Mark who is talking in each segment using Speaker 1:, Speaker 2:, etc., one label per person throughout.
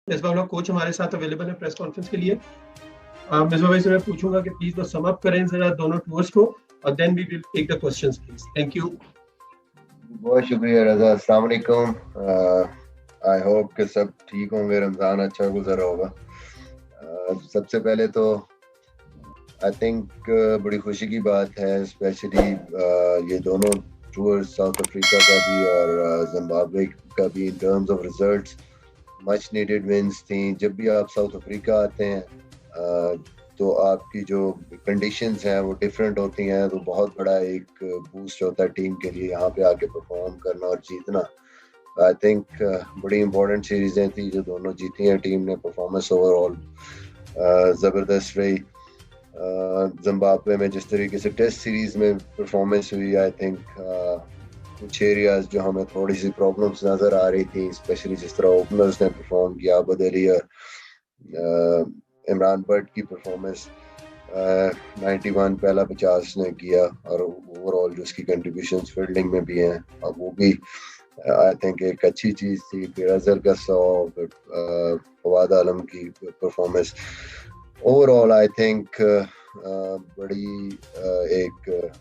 Speaker 1: मिसबा वाला कोच हमारे साथ अवेलेबल है प्रेस कॉन्फ्रेंस के लिए। मिसबा भाई से मैं पूछूंगा कि प्लीज बस सम अप करें जरा दोनों टूर्स को और then we will take the questions please. Thank you.
Speaker 2: बहुत शुक्रिया रजा। अस्सलाम वालेकुम। आई होप कि सब ठीक होंगे, रमज़ान अच्छा गुजर होगा। सबसे पहले तो आई थिंक बड़ी खुशी की बात है, स्पेशली ये दोनों टूर्स साउथ अफ्रीका का भी और जिम्बाब्वे का भी in terms of results much needed wins थी। जब भी आप साउथ अफ्रीका आते हैं तो आपकी जो कंडीशंस हैं वो डिफरेंट होती हैं, तो बहुत बड़ा एक बूस्ट होता है टीम के लिए यहाँ पे आके परफॉर्म करना और जीतना। आई थिंक बड़ी इंपॉर्टेंट सीरीजें थी जो दोनों जीती हैं टीम ने। परफॉर्मेंस ओवरऑल ज़बरदस्त रही। जिम्बाब्वे में जिस तरीके से टेस्ट सीरीज में परफॉर्मेंस हुई, आई थिंक कुछ एरियाज जो हमें थोड़ी सी प्रॉब्लम्स नज़र आ रही थी, स्पेशली जिस तरह ओपनर्स ने परफॉर्म किया, आबद अली और इमरान भट्ट की परफॉर्मेंस 91 पहला 50 ने किया, और ओवरऑल जो उसकी कंट्रीब्यूशंस फील्डिंग में भी हैं अब वो भी आई थिंक एक अच्छी चीज़ थी। फिर अजहर का 100, फवाद आलम की परफॉर्मेंस ओवरऑल आई थिंक बड़ी एक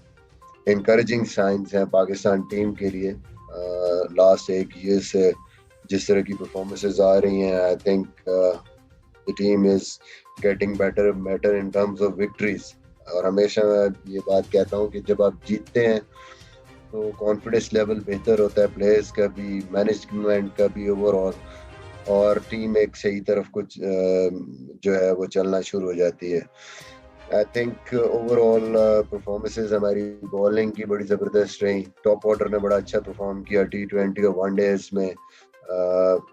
Speaker 2: इनकरेजिंग साइंस है पाकिस्तान टीम के लिए। लास्ट एक ईयर से जिस तरह की परफॉर्मेंसेस आ रही हैं, आई think the team is getting better in terms of victories. और हमेशा मैं ये बात कहता हूँ कि जब आप जीतते हैं तो कॉन्फिडेंस लेवल बेहतर होता है, प्लेयर्स का भी, मैनेजमेंट का भी ओवरऑल, और टीम एक सही तरफ कुछ जो है वो चलना शुरू हो जाती है। आई थिंक ओवरऑल परफॉर्मेंसेज हमारी बॉलिंग की बड़ी ज़बरदस्त रही। टॉप ऑर्डर ने बड़ा अच्छा परफॉर्म किया T20 और वनडेज में।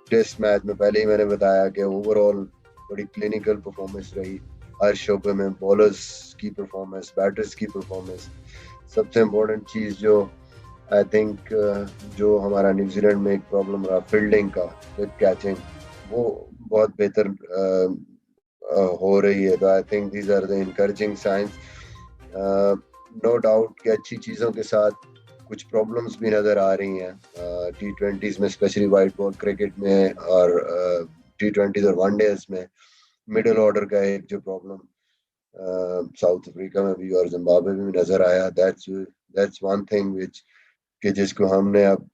Speaker 2: टेस्ट मैच में पहले ही मैंने बताया कि ओवरऑल बड़ी क्लिनिकल परफॉर्मेंस रही हर शोबे में, बॉलर्स की परफॉर्मेंस, बैटर्स की परफॉर्मेंस। सबसे इम्पोर्टेंट चीज़ जो आई थिंक जो हमारा न्यूजीलैंड में एक प्रॉब्लम रहा फील्डिंग का, विकेट कैचिंग, वो बहुत बेहतर हो रही है। तो I think these are the encouraging signs. No doubt कि अच्छी चीज़ों के साथ कुछ प्रॉब्लम्स भी नज़र आ रही हैं T20s में, स्पेशली वाइट बॉल क्रिकेट में, और T20s और वनडेज में मिडिल ऑर्डर का एक जो प्रॉब्लम साउथ अफ्रीका में भी और जिम्बाब्वे में भी नज़र आया। दैट्स वन थिंग विच कि जिसको हमने अब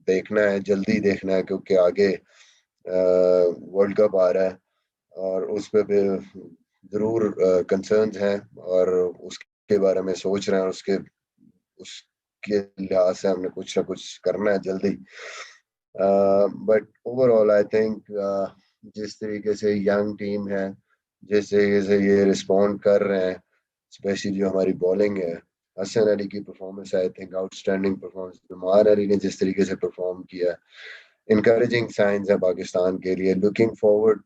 Speaker 2: देखना है, जल्दी देखना है, क्योंकि आगे वर्ल्ड कप आ रहा है और उस पर भी ज़रूर कंसर्न्स हैं और उसके बारे में सोच रहे हैं। उसके लिहाज से हमने कुछ ना कुछ करना है जल्दी। बट ओवरऑल आई थिंक जिस तरीके से यंग टीम है, जिस तरीके से ये रिस्पॉन्ड कर रहे हैं, स्पेशली जो हमारी बॉलिंग है, हसन अली की performance I think outstanding performance, Numan Ali ने जिस तरीके से परफॉर्म किया, इनकरेजिंग साइंस है पाकिस्तान के लिए। लुकिंग फॉरवर्ड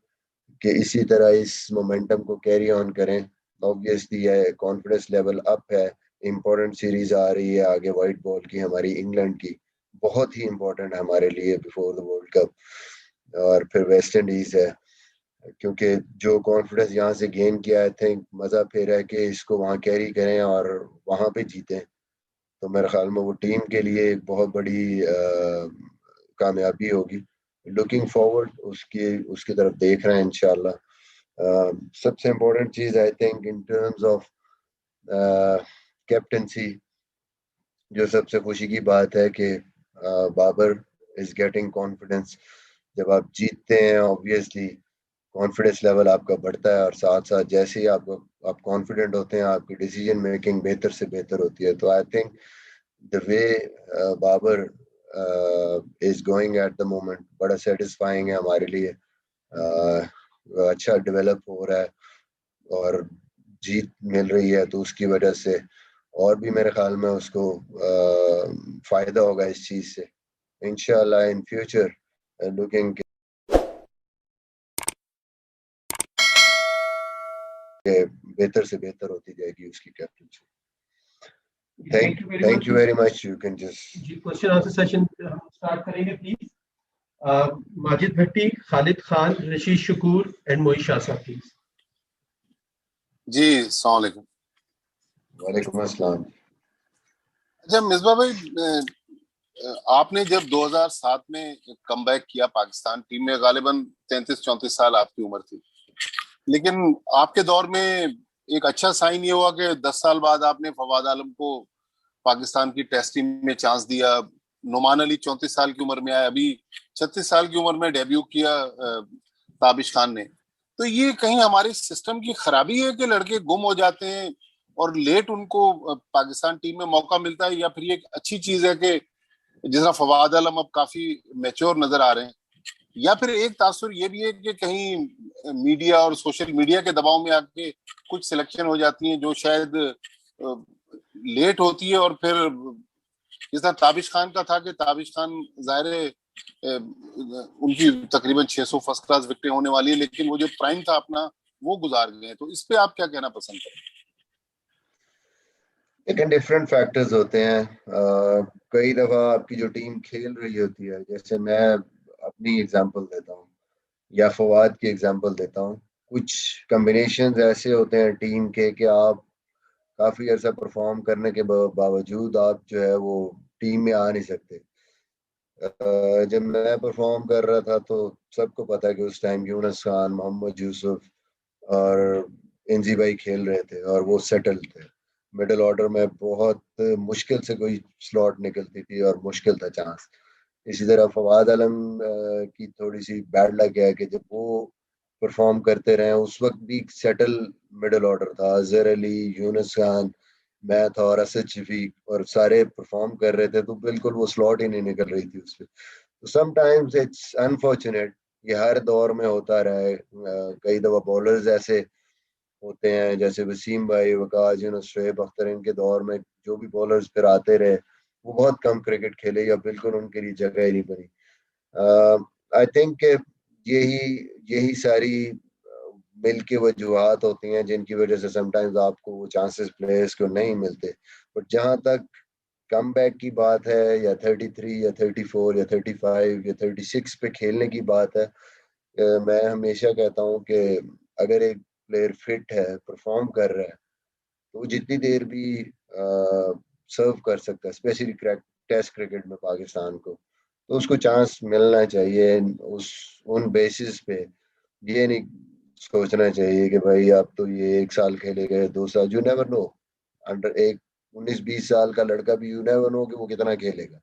Speaker 2: कि इसी तरह इस मोमेंटम को कैरी ऑन करें। ऑब्वियसली है कॉन्फिडेंस लेवल अप है। इम्पोर्टेंट सीरीज आ रही है आगे वाइट बॉल की, हमारी इंग्लैंड की, बहुत ही इम्पोर्टेंट हमारे लिए बिफोर द वर्ल्ड कप। और फिर वेस्ट इंडीज है, क्योंकि जो कॉन्फिडेंस यहाँ से गेन किया, आई थिंक मज़ा फिर है कि इसको वहाँ कैरी करें और वहाँ पे जीतें। तो मेरे ख्याल में वो टीम के लिए एक बहुत बड़ी कामयाबी होगी। लुकिंग फॉरवर्ड उसकी तरफ देख रहे हैं इंशाल्लाह। सबसे important cheese I think in terms of captaincy, जो सबसे खुशी की बात है कि बाबर इज गेटिंग कॉन्फिडेंस। जब आप जीतते हैं ऑब्वियसली कॉन्फिडेंस लेवल आपका बढ़ता है, और साथ साथ जैसे ही आप कॉन्फिडेंट होते हैं आपकी डिसीजन मेकिंग बेहतर से बेहतर होती है। तो I think the way Babar is going at the moment बड़ा सेटिस्फाइंग है हमारे लिए। अच्छा डेवलप हो रहा है और जीत मिल रही है, तो उसकी वजह से और भी मेरे ख्याल में उसको फायदा होगा इस चीज से इंशाल्लाह इन फ्यूचर। लुकिंग बेहतर से बेहतर होती जाएगी उसकी captaincy. Thank you very much. You can just
Speaker 1: question answer session हम स्टार्ट करेंगे प्लीज। माजिद भट्टी, खालिद खान, रशीद शकूर एंड मोई शाह साहब प्लीज।
Speaker 3: जी अस्सलाम वालेकुम।
Speaker 2: वालेकुम अस्सलाम।
Speaker 3: अच्छा मिसबा भाई, आपने जब 2007 में कमबैक किया पाकिस्तान टीम में, गालिबन 33-34 साल आपकी उम्र थी, लेकिन आपके दौर में एक अच्छा साइन ये हुआ कि 10 साल बाद आपने फवाद आलम को पाकिस्तान की टेस्ट टीम में चांस दिया। नुमान अली 34 साल की उम्र में आया, अभी 36 साल की उम्र में डेब्यू किया ताबिश खान ने। तो ये कहीं हमारे सिस्टम की खराबी है कि लड़के गुम हो जाते हैं और लेट उनको पाकिस्तान टीम में मौका मिलता है, या फिर ये एक अच्छी चीज है कि जिस तरह फवाद आलम अब काफी मैच्योर नजर आ रहे हैं, या फिर एक तासुर ये भी है कि कहीं मीडिया और सोशल मीडिया के दबाव में आके कुछ सिलेक्शन हो जाती हैं जो शायद लेट होती है, और फिर जिस तरह ताबिश खान का था कि ताबिश खान जाहिर है उनकी तकरीबन 600 फर्स्ट क्लास विकेटें होने वाली है, लेकिन वो जो प्राइम था अपना वो गुजार गए। तो इस पे आप क्या कहना पसंद करें?
Speaker 2: लेकिन डिफरेंट फैक्टर्स होते हैं। कई दफा आपकी जो टीम खेल रही होती है, जैसे मैं अपनी एग्जांपल देता हूँ या फवाद की एग्जांपल देता हूँ, कुछ कॉम्बिनेशंस ऐसे होते हैं टीम के कि आप काफी अर्सा परफॉर्म करने के बावजूद आप जो है वो टीम में आ नहीं सकते। जब मैं परफॉर्म कर रहा था तो सबको पता है कि उस टाइम यूनुस खान, मोहम्मद यूसुफ और इंजी भाई खेल रहे थे और वो सेटल थे। मिडिल ऑर्डर में बहुत मुश्किल से कोई स्लॉट निकलती थी और मुश्किल था चांस। इसी तरह फवाद आलम की थोड़ी सी बैड लक है कि जब वो परफॉर्म करते रहे उस वक्त भी सेटल मिडिल ऑर्डर था। अजहर अली, यूनुस खान, मैं था और असद शफीक, और सारे परफॉर्म कर रहे थे, तो बिल्कुल वो स्लॉट ही नहीं निकल रही थी उसपे। तो समटाइम्स इट्स अनफॉर्चुनेट, ये हर दौर में होता रहा है। कई दफा बॉलर्स ऐसे होते हैं जैसे वसीम भाई, वकास यूनुस, शोएब अख्तर, इनके दौर में जो भी बॉलर्स फिर आते रहे वो बहुत कम क्रिकेट खेले या बिल्कुल उनके लिए जगह ही नहीं बनी। आई थिंक यही यही सारी मिल के वजूहत होती हैं जिनकी वजह से समटाइम्स आपको वो चांसेस प्लेयर्स को नहीं मिलते। बट जहाँ तक कम बैक की बात है, या 33 या 34 या 35 या 36 पे खेलने की बात है, मैं हमेशा कहता हूँ कि अगर एक प्लेयर फिट है, परफॉर्म कर रहा है, तो वो जितनी देर भी सर्व कर सकता है, स्पेशली टेस्ट क्रिकेट में पाकिस्तान को, तो उसको चांस मिलना चाहिए। उस उन बेसिस पे ये नहीं सोचना चाहिए कि भाई अब तो ये 1 साल खेलेगा, 2 साल, यू नेवर नो। अंडर एक 19-20 साल का लड़का भी यू नेवर नो कि वो कितना खेलेगा।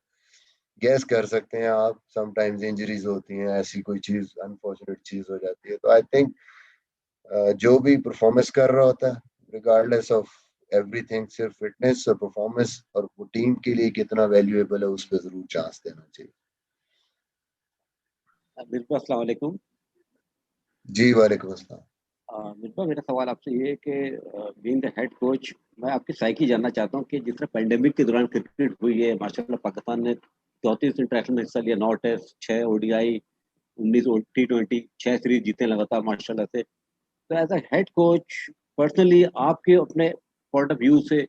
Speaker 2: गैस कर सकते हैं आप, समटाइम्स इंजरीज होती हैं, ऐसी कोई चीज अनफॉर्चुनेट चीज हो जाती है। तो आई थिंक जो भी परफॉर्मेंस कर रहा होता है, रिगार्डलेस ऑफ एवरीथिंग, सिर्फ फिटनेस और परफॉर्मेंस और वो टीम के लिए कितना वैल्यूएबल है, उस पर जरूर चांस देना चाहिए।
Speaker 4: बिल्कुल। अस्सलाम वालेकुम।
Speaker 2: जी वालेकुम अस्सलाम।
Speaker 4: बिल्कुल, मेरा सवाल आपसे ये है कि बीइंग द हेड कोच, मैं आपकी साइकी जानना चाहता हूँ कि जिस तरह पेंडेमिक के दौरान क्रिकेट हुई है, माशाल्लाह पाकिस्तान ने 34 इंटरनेशनल में हिस्सा लिया, 9 टेस्ट, 6 ओडीआई, 19 T20, 6 सीरीज जीते लगातार माशाल्लाह से। तो as a head coach personally आपके अपने पॉइंट ऑफ व्यू से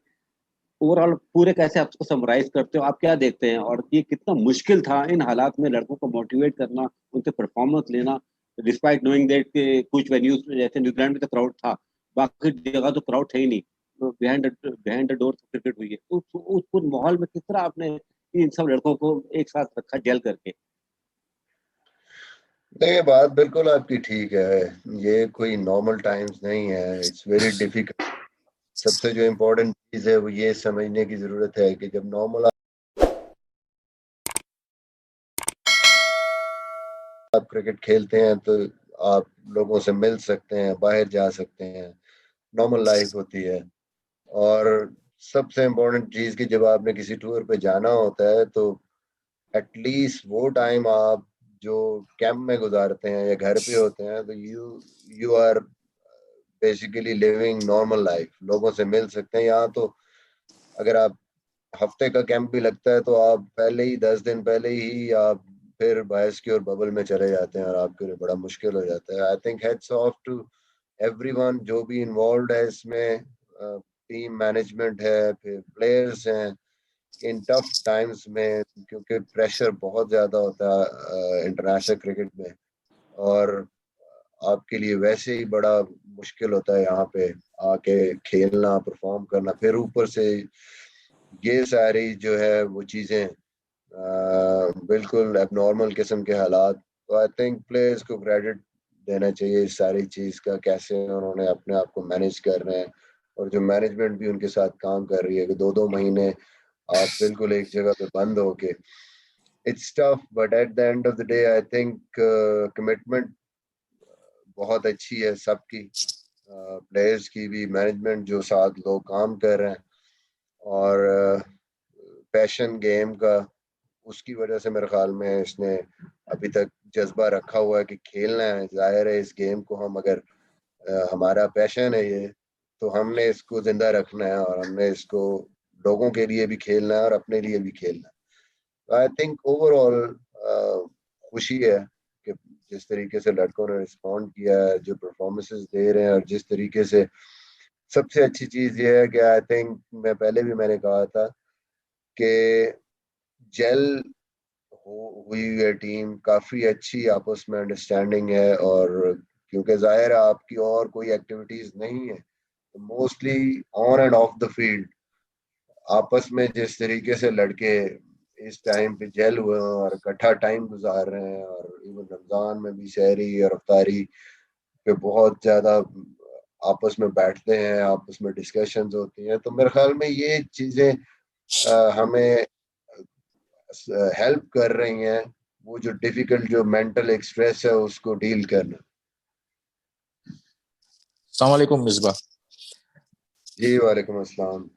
Speaker 4: ओवरऑल पूरे कैसे आप उसको समराइज करते हो, आप क्या देखते हैं, और ये कितना मुश्किल था इन हालात में लड़कों को मोटिवेट करना, उनसे परफॉर्मेंस लेना, डिस्पाइट नोइंग दैट कि कुछ वेन्यूज जैसे न्यूजीलैंड में तो क्राउड था, बाकी जगह तो क्राउड थे ही नहीं, तो बिहाइंड द डोर क्रिकेट हुई है। तो उस पूरे माहौल में किस तरह आपने इन सब लड़कों को एक साथ रखा जेल करके?
Speaker 2: देखिए, बात बिल्कुल आपकी ठीक है, ये कोई नॉर्मल टाइम्स नहीं है, इट्स वेरी डिफिकल्ट। सबसे जो इम्पोर्टेंट चीज है वो ये समझने की जरूरत है कि जब नॉर्मल आप क्रिकेट खेलते हैं तो आप लोगों से मिल सकते हैं, बाहर जा सकते हैं, नॉर्मल लाइफ होती है। और सबसे इम्पोर्टेंट चीज कि जब आपने किसी टूर पे जाना होता है तो एटलीस्ट वो टाइम आप जो कैंप में गुजारते हैं या घर पे होते हैं, तो you you are basically living normal life, लोगों से मिल सकते हैं। यहाँ तो अगर आप हफ्ते का कैंप भी लगता है तो आप पहले ही 10 दिन पहले ही आप फिर बायस की और बबल में चले जाते हैं और आपके लिए बड़ा मुश्किल हो जाता है। I think heads off to everyone जो भी इन्वॉल्व है इसमें, टीम मैनेजमेंट है, फिर प्लेयर्स हैं, इन टफ टाइम्स में, क्योंकि प्रेशर बहुत ज़्यादा होता है इंटरनेशनल क्रिकेट में, और आपके लिए वैसे ही बड़ा मुश्किल होता है यहाँ पे आके खेलना, परफॉर्म करना, फिर ऊपर से ये सारी जो है वो चीज़ें बिल्कुल एबनॉर्मल किस्म के हालात। तो आई थिंक प्लेयर्स को क्रेडिट देना चाहिए इस सारी चीज़ का, कैसे उन्होंने अपने आप को मैनेज कर रहे हैं, और जो मैनेजमेंट भी उनके साथ काम कर रही है कि 2-2 महीने आप बिल्कुल एक जगह पे बंद हो के, it's tough, but at the end of the day I think commitment बहुत अच्छी है सबकी, प्लेयर्स की भी, मैनेजमेंट जो साथ लोग काम कर रहे हैं, और पैशन गेम का, उसकी वजह से मेरे ख्याल में इसने अभी तक जज्बा रखा हुआ है कि खेलना है। जाहिर है इस गेम को हम अगर हमारा पैशन है ये, तो हमने इसको जिंदा रखना है, और हमने इसको लोगों के लिए भी खेलना है और अपने लिए भी खेलना है। तो आई थिंक ओवरऑल खुशी है कि जिस तरीके से लड़कों ने रिस्पॉन्ड किया है, जो परफॉर्मेंसेस दे रहे हैं, और जिस तरीके से, सबसे अच्छी चीज़ ये है कि आई थिंक मैंने कहा था कि जेल हुई है टीम, काफी अच्छी आपस में अंडरस्टैंडिंग है, और क्योंकि जाहिर है आपकी और कोई एक्टिविटीज नहीं है, तो mostly on end of the field आपस में जिस तरीके से लड़के इस टाइम पे जेल हुए हैं और इकट्ठा टाइम गुजार रहे हैं, और इवन रमजान में भी सहरी और अफ्तारी पे बहुत ज्यादा आपस में बैठते हैं, आपस में डिस्कशंस होती हैं, तो मेरे ख्याल में ये चीजें हमें हेल्प कर रही हैं वो जो डिफिकल्ट, जो मेंटल एक स्ट्रेस है उसको डील करना।
Speaker 5: अस्सलाम वालेकुम मिसबा।
Speaker 2: जी वालेकुम अस्सलाम।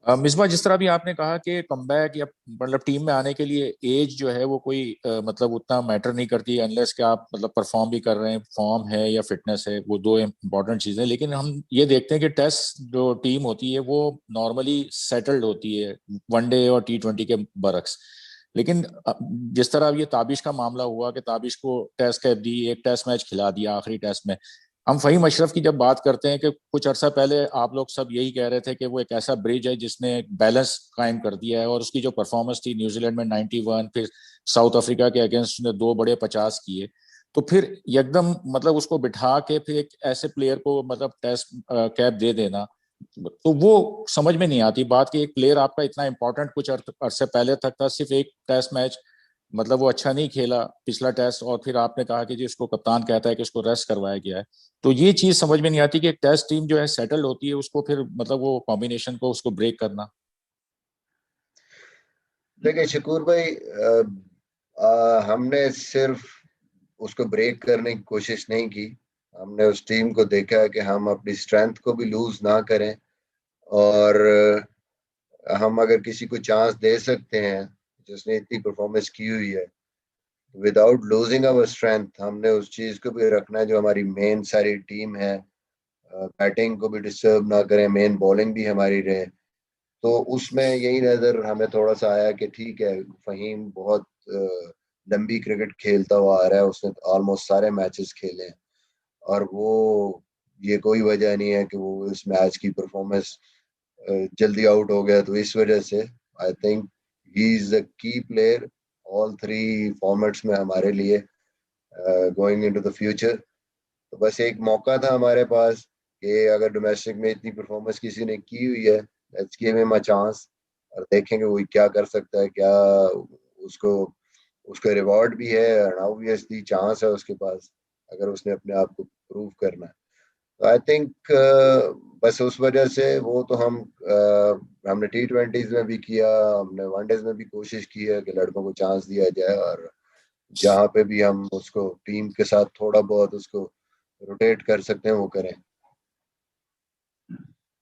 Speaker 5: मिसबा, जिस तरह भी आपने कहा कि कमबैक या मतलब टीम में आने के लिए एज जो है वो कोई मतलब उतना मैटर नहीं करती, अनलेस कि आप मतलब परफॉर्म भी कर रहे हैं, फॉर्म है या फिटनेस है, वो दो इंपॉर्टेंट चीजें। लेकिन हम ये देखते हैं कि टेस्ट जो टीम होती है वो नॉर्मली सेटल्ड होती है वनडे और T20 के बरक्स। लेकिन जिस तरह अब ये ताबिश का मामला हुआ कि ताबिश को टेस्ट कैप दी, एक टेस्ट मैच खिला दिया आखिरी टेस्ट में। हम फहीम अशरफ की जब बात करते हैं कि कुछ अरसा पहले आप लोग सब यही कह रहे थे कि वो एक ऐसा ब्रिज है जिसने बैलेंस कायम कर दिया है, और उसकी जो परफॉर्मेंस थी न्यूजीलैंड में 91, फिर साउथ अफ्रीका के अगेंस्ट ने 2 बड़े 50 किए, तो फिर एकदम मतलब उसको बिठा के फिर एक ऐसे प्लेयर को मतलब टेस्ट कैप दे देना, तो वो समझ में नहीं आती बात कि एक प्लेयर आपका इतना इंपॉर्टेंट कुछ अरसे पहले तक था, सिर्फ एक टेस्ट मैच मतलब वो अच्छा नहीं खेला पिछला टेस्ट, और फिर आपने कहा कि जी उसको कप्तान कहता है कि उसको रेस्ट करवाया गया है। तो ये चीज समझ में नहीं आती कि एक टेस्ट टीम जो है सेटल होती है, उसको फिर मतलब वो कॉम्बिनेशन को उसको ब्रेक करना।
Speaker 2: देखिए शकूर भाई, हमने सिर्फ उसको ब्रेक करने की कोशिश नहीं की। हमने उस टीम को देखा कि हम अपनी स्ट्रेंथ को भी लूज ना करें, और हम अगर किसी को चांस दे सकते हैं जिसने इतनी परफॉर्मेंस की हुई है, विदाउट लूजिंग अवर स्ट्रेंथ, हमने उस चीज को भी रखना है जो हमारी मेन सारी टीम है। बैटिंग को भी डिस्टर्ब ना करें, मेन बॉलिंग भी हमारी रहे। तो उसमें यही नजर हमें थोड़ा सा आया कि ठीक है, फहीम बहुत लंबी क्रिकेट खेलता हुआ आ रहा है, उसने ऑलमोस्ट सारे मैचेस खेले हैं, और वो ये कोई वजह नहीं है कि वो इस मैच की परफॉर्मेंस जल्दी आउट हो गया। तो इस वजह से I think he is a की प्लेयर ऑल 3 फॉर्मेट्स में हमारे लिए गोइंग इनटू द फ्यूचर। तो बस एक मौका था हमारे पास कि अगर डोमेस्टिक में इतनी परफॉर्मेंस किसी ने की हुई है, let's give him a chance, और देखेंगे वो क्या कर सकता है, क्या उसको उसका रिवॉर्ड भी है, और ऑब्वियसली चांस है उसके पास अगर उसने अपने आप को प्रूव करना है। तो आई थिंक बस उस वजह से वो तो हमने T20s में भी किया, हमने वनडेज में भी कोशिश की है कि लड़कों को चांस दिया जाए, और जहाँ पे भी हम उसको टीम के साथ थोड़ा बहुत उसको रोटेट कर सकते हैं वो करें।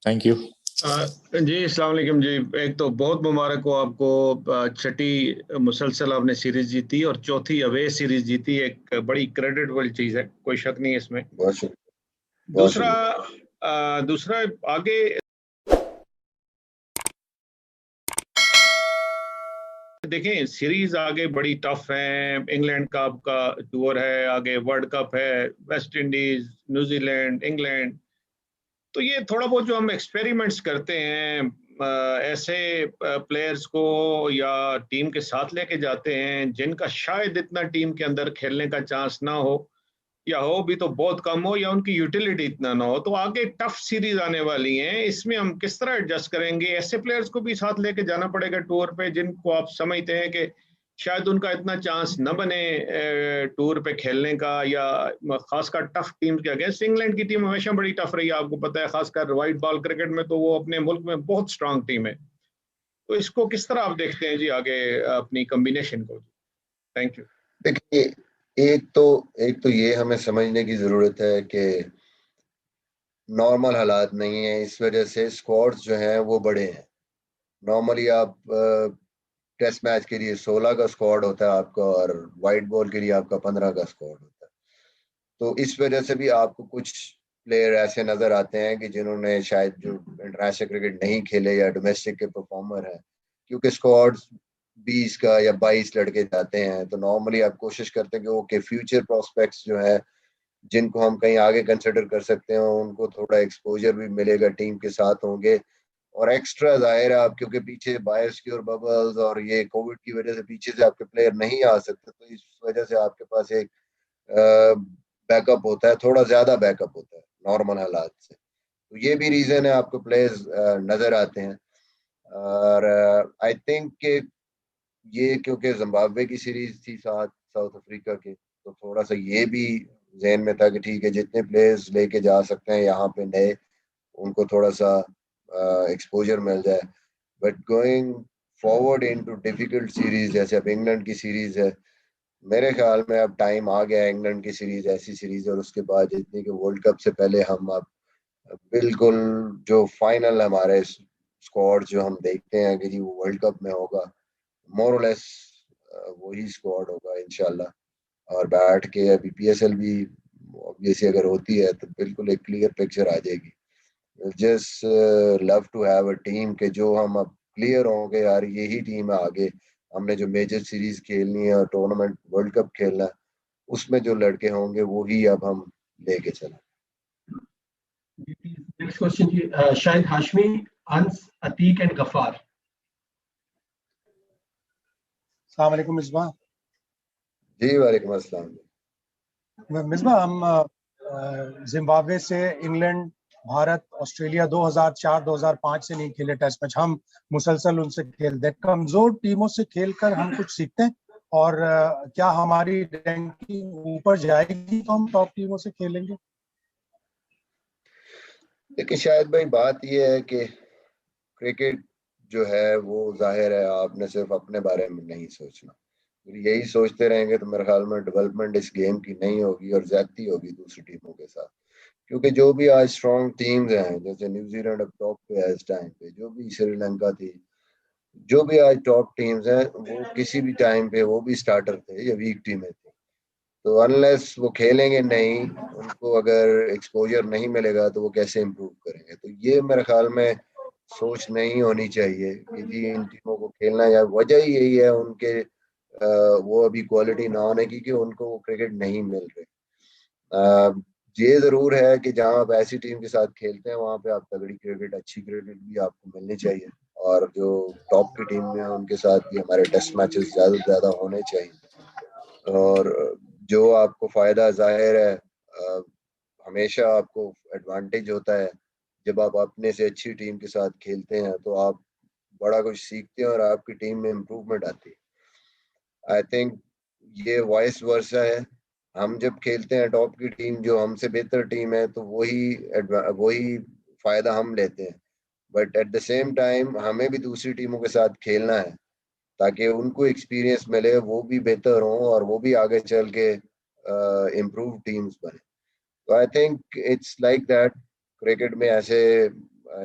Speaker 5: Thank you.
Speaker 6: जी अस्सलाम वालेकुम जी। एक तो बहुत मुबारक हो आपको, छठी मुसलसल आपने सीरीज जीती और चौथी अवे सीरीज जीती, एक बड़ी क्रेडिटेबल चीज है, कोई शक नहीं है इसमें।
Speaker 2: बहुत शुक्रिया, बहुत
Speaker 6: दूसरा
Speaker 2: शुक्रिया।
Speaker 6: दूसरा आगे देखें, सीरीज आगे बड़ी टफ है, इंग्लैंड का आपका टूर है, आगे वर्ल्ड कप है, वेस्ट इंडीज, न्यूजीलैंड, इंग्लैंड। तो ये थोड़ा बहुत जो हम एक्सपेरिमेंट्स करते हैं, ऐसे प्लेयर्स को या टीम के साथ लेके जाते हैं जिनका शायद इतना टीम के अंदर खेलने का चांस ना हो, या हो भी तो बहुत कम हो, या उनकी यूटिलिटी इतना ना हो, तो आगे टफ सीरीज आने वाली हैं, इसमें हम किस तरह एडजस्ट करेंगे? ऐसे प्लेयर्स को भी साथ लेके जाना पड़ेगा टूर पे जिनको आप समझते हैं कि शायद उनका इतना चांस न बने टूर पे खेलने का, या खासकर टफ टीम के अगेंस्ट। इंग्लैंड की टीम हमेशा बड़ी टफ रही है, आपको पता है, खासकर व्हाइट बॉल क्रिकेट में तो वो अपने मुल्क में बहुत स्ट्रांग टीम है। तो इसको किस तरह आप देखते हैं जी आगे अपनी कॉम्बिनेशन को? Thank you.
Speaker 2: देखिए, एक तो ये हमें समझने की जरूरत है कि नॉर्मल हालात नहीं है, इस वजह से स्क्वाड्स जो हैं वो बड़े हैं। नॉर्मली आप टेस्ट मैच के लिए 16 का स्क्वाड होता है आपका, और वाइट बॉल के लिए आपका 15 का स्क्वाड होता है। तो इस वजह से भी आपको कुछ प्लेयर ऐसे नजर आते हैं कि जिन्होंने शायद जो इंटरनेशनल क्रिकेट नहीं खेले या डोमेस्टिक के परफॉर्मर हैं, क्योंकि स्क्वाड 20 का या 22 लड़के जाते हैं, तो नॉर्मली आप कोशिश करते हैं कि ओके फ्यूचर प्रोस्पेक्ट्स जो है जिनको हम कहीं आगे कंसिडर कर सकते हैं, उनको थोड़ा एक्सपोजर भी मिलेगा, टीम के साथ होंगे। और एक्स्ट्रा जाहिर है आप, क्योंकि पीछे बायोसिक्योर बबल्स और ये कोविड की वजह से पीछे से आपके प्लेयर नहीं आ सकते, तो इस वजह से आपके पास एक बैकअप होता है, थोड़ा ज्यादा बैकअप होता है नॉर्मल हालात से। तो ये भी रीजन है आपको प्लेयर्स नजर आते हैं। और आई थिंक कि ये क्योंकि जिम्बाब्वे की सीरीज थी साथ साउथ अफ्रीका के, तो थोड़ा सा ये भी जहन में था कि ठीक है जितने प्लेयर्स लेके जा सकते हैं यहाँ पे नए, उनको थोड़ा सा एक्सपोजर मिल जाए। But going forward into difficult series जैसे अब इंग्लैंड की सीरीज है, मेरे ख्याल में अब टाइम आ गया इंग्लैंड की सीरीज ऐसी सीरीज, और उसके बाद जितनी कि वर्ल्ड कप से पहले हम अब बिल्कुल जो फाइनल हमारे स्क्वाड जो हम देखते हैं कि जी वो वर्ल्ड कप में होगा, मोर और लेस वही स्क्वाड होगा इंशाल्लाह। और बैठ के अभी पीएसएल भी ऑब्वियसली अगर होती है तो बिल्कुल एक क्लियर पिक्चर आ जाएगी। Just love to have a team के जो हम अब क्लियर होंगे यार यही टीम है आगे, हमने जो मेजर सीरीज खेलनी है और टूर्नामेंट वर्ल्ड कप खेलना है, उसमें जो लड़के होंगे वही अब हम लेके चलें।
Speaker 1: नेक्स्ट क्वेश्चन जी, शाहिद हाशमी, अंस, अतीक एंड गफार।
Speaker 7: अस्सलाम वालेकुम मिसबा।
Speaker 2: जी वालेकुम अस्सलाम।
Speaker 7: मिसबा, हम जिम्बाब्वे से इंग्लैंड, भारत, ऑस्ट्रेलिया 2004-2005 से नहीं खेले टेस्ट मैच, हम मुसलसल उनसे खेलते हैं। कमजोर टीमों से खेलकर हम कुछ सीखते हैं, और क्या हमारी रैंकिंग ऊपर जाएगी तो हम टॉप टीमों से खेलेंगे?
Speaker 2: देखिए शायद भाई बात यह है कि क्रिकेट जो है वो जाहिर है आपने सिर्फ अपने बारे में नहीं सोचना, यही सोचते रहेंगे तो मेरे ख्याल में डेवलपमेंट इस गेम की नहीं होगी और ज्यादती होगी दूसरी टीमों के साथ। क्योंकि जो भी आज स्ट्रॉन्ग टीम्स हैं, जैसे न्यूजीलैंड अब टॉप पे है इस टाइम पे, जो भी श्रीलंका थी, जो भी आज टॉप टीम्स हैं वो किसी भी टाइम पे वो भी स्टार्टर थे या वीक टीमें थी। तो अनलेस वो खेलेंगे नहीं, उनको अगर एक्सपोजर नहीं मिलेगा तो वो कैसे इम्प्रूव करेंगे? तो ये मेरे ख्याल में सोच नहीं होनी चाहिए कि जी इन टीमों को खेलना, या वजह ही यही है उनके वो अभी क्वालिटी ना होने की कि उनको वो क्रिकेट नहीं मिल रही। ये जरूर है कि जहां आप ऐसी टीम के साथ खेलते हैं वहां पे आप तगड़ी क्रिकेट, अच्छी क्रिकेट भी आपको मिलनी चाहिए, और जो टॉप की टीम में है उनके साथ भी हमारे टेस्ट मैचेस ज्यादा से ज्यादा होने चाहिए। और जो आपको फायदा जाहिर है हमेशा आपको एडवांटेज होता है जब आप अपने से अच्छी टीम के साथ खेलते हैं, तो आप बड़ा कुछ सीखते हैं और आपकी टीम में इम्प्रूवमेंट आती है। आई थिंक ये वाइस वर्सा है, हम जब खेलते हैं टॉप की टीम जो हमसे बेहतर टीम है तो वही फायदा हम लेते हैं। But at the same time हमें भी दूसरी टीमों के साथ खेलना है ताकि उनको एक्सपीरियंस मिले, वो भी बेहतर हों और वो भी आगे चल के इम्प्रूव टीम्स बने। तो I think it's like that, cricket में ऐसे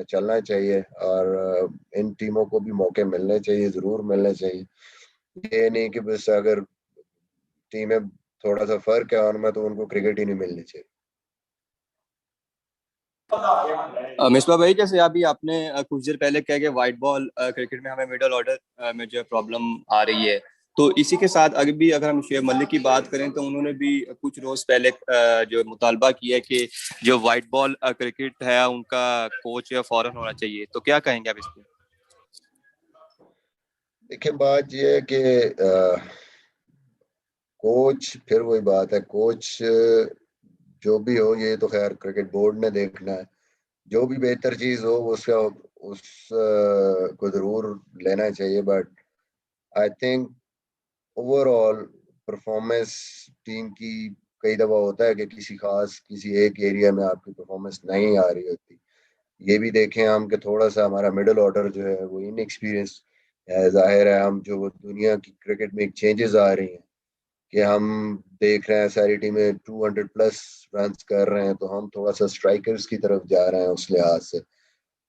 Speaker 2: चलना चाहिए, और इन टीमों को भी मौके मिलने चाहिए, जरूर मिलने चाहिए। ये नहीं कि बस अगर टीमें थोड़ा सा फर्क है उनमें तो उनको क्रिकेट ही नहीं मिलनी चाहिए।
Speaker 8: मिसबा भाई, जैसे अभी आपने कुछ देर पहले कहा कि व्हाइट बॉल क्रिकेट में हमें मिडल ऑर्डर में जो प्रॉब्लम आ रही है, तो इसी के साथ अगर हम शुएब मलिक की बात करें तो उन्होंने भी कुछ रोज पहले जो मुतालबा किया कि जो व्हाइट बॉल क्रिकेट है उनका कोच या फौरन होना चाहिए, तो क्या कहेंगे आप इस पर?
Speaker 2: देखिए बात यह है कि कोच, फिर वही बात है, कोच जो भी हो, ये तो खैर क्रिकेट बोर्ड ने देखना है। जो भी बेहतर चीज हो उसका को जरूर लेना चाहिए, but I think overall performance team की, कई दफा होता है कि किसी एक एरिया में आपकी परफॉर्मेंस नहीं आ रही होती। ये भी देखें हम कि थोड़ा सा हमारा मिडिल ऑर्डर जो है वो इनएक्सपीरियंस है। जाहिर है हम जो दुनिया की क्रिकेट में एक चेंजेस आ रही हैं कि हम देख रहे हैं सारी टीमें 200 प्लस रन कर रहे हैं, तो हम थोड़ा सा स्ट्राइकर्स की तरफ जा रहे हैं उस लिहाज से।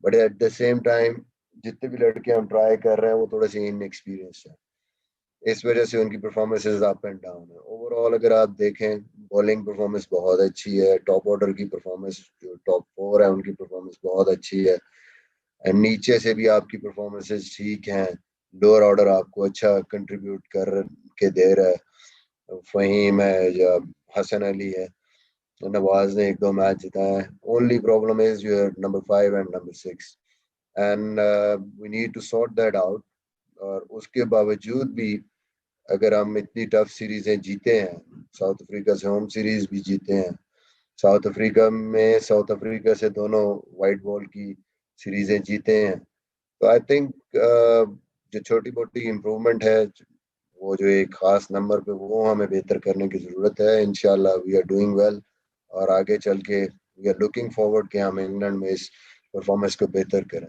Speaker 2: But at the same time जितने भी लड़के हम ट्राई कर रहे हैं वो थोड़े से इनएक्सपीरियंस है, इस वजह से उनकी परफॉर्मेंसेस अप एंड डाउन है। ओवरऑल अगर आप देखें, बॉलिंग परफॉर्मेंस बहुत अच्छी है, टॉप ऑर्डर की परफॉर्मेंस जो टॉप 4 है उनकी परफॉर्मेंस बहुत अच्छी है, एंड नीचे से भी आपकी परफॉर्मेंसेस ठीक हैं। लोअर ऑर्डर आपको अच्छा कंट्रीब्यूट कर के दे रहा है, फहीम है या हसन अली है, नवाज ने 1-2 मैच जिताए। Only problem is your number 5 and number 6, and we need to sort that out. और उसके बावजूद भी अगर हम इतनी टफ सीरीजें जीते हैं, साउथ अफ्रीका से होम सीरीज भी जीते हैं, साउथ अफ्रीका से दोनों वाइट बॉल की सीरीजें जीते हैं, तो आई थिंक जो छोटी मोटी इम्प्रूवमेंट है, वो जो एक खास नंबर पे वो हमें बेहतर करने की ज़रूरत है। इंशाल्लाह वी आर डूइंग वेल, और आगे चल के वी आर लुकिंग फॉरवर्ड कि हम इंग्लैंड में इस परफॉर्मेंस को बेहतर करें।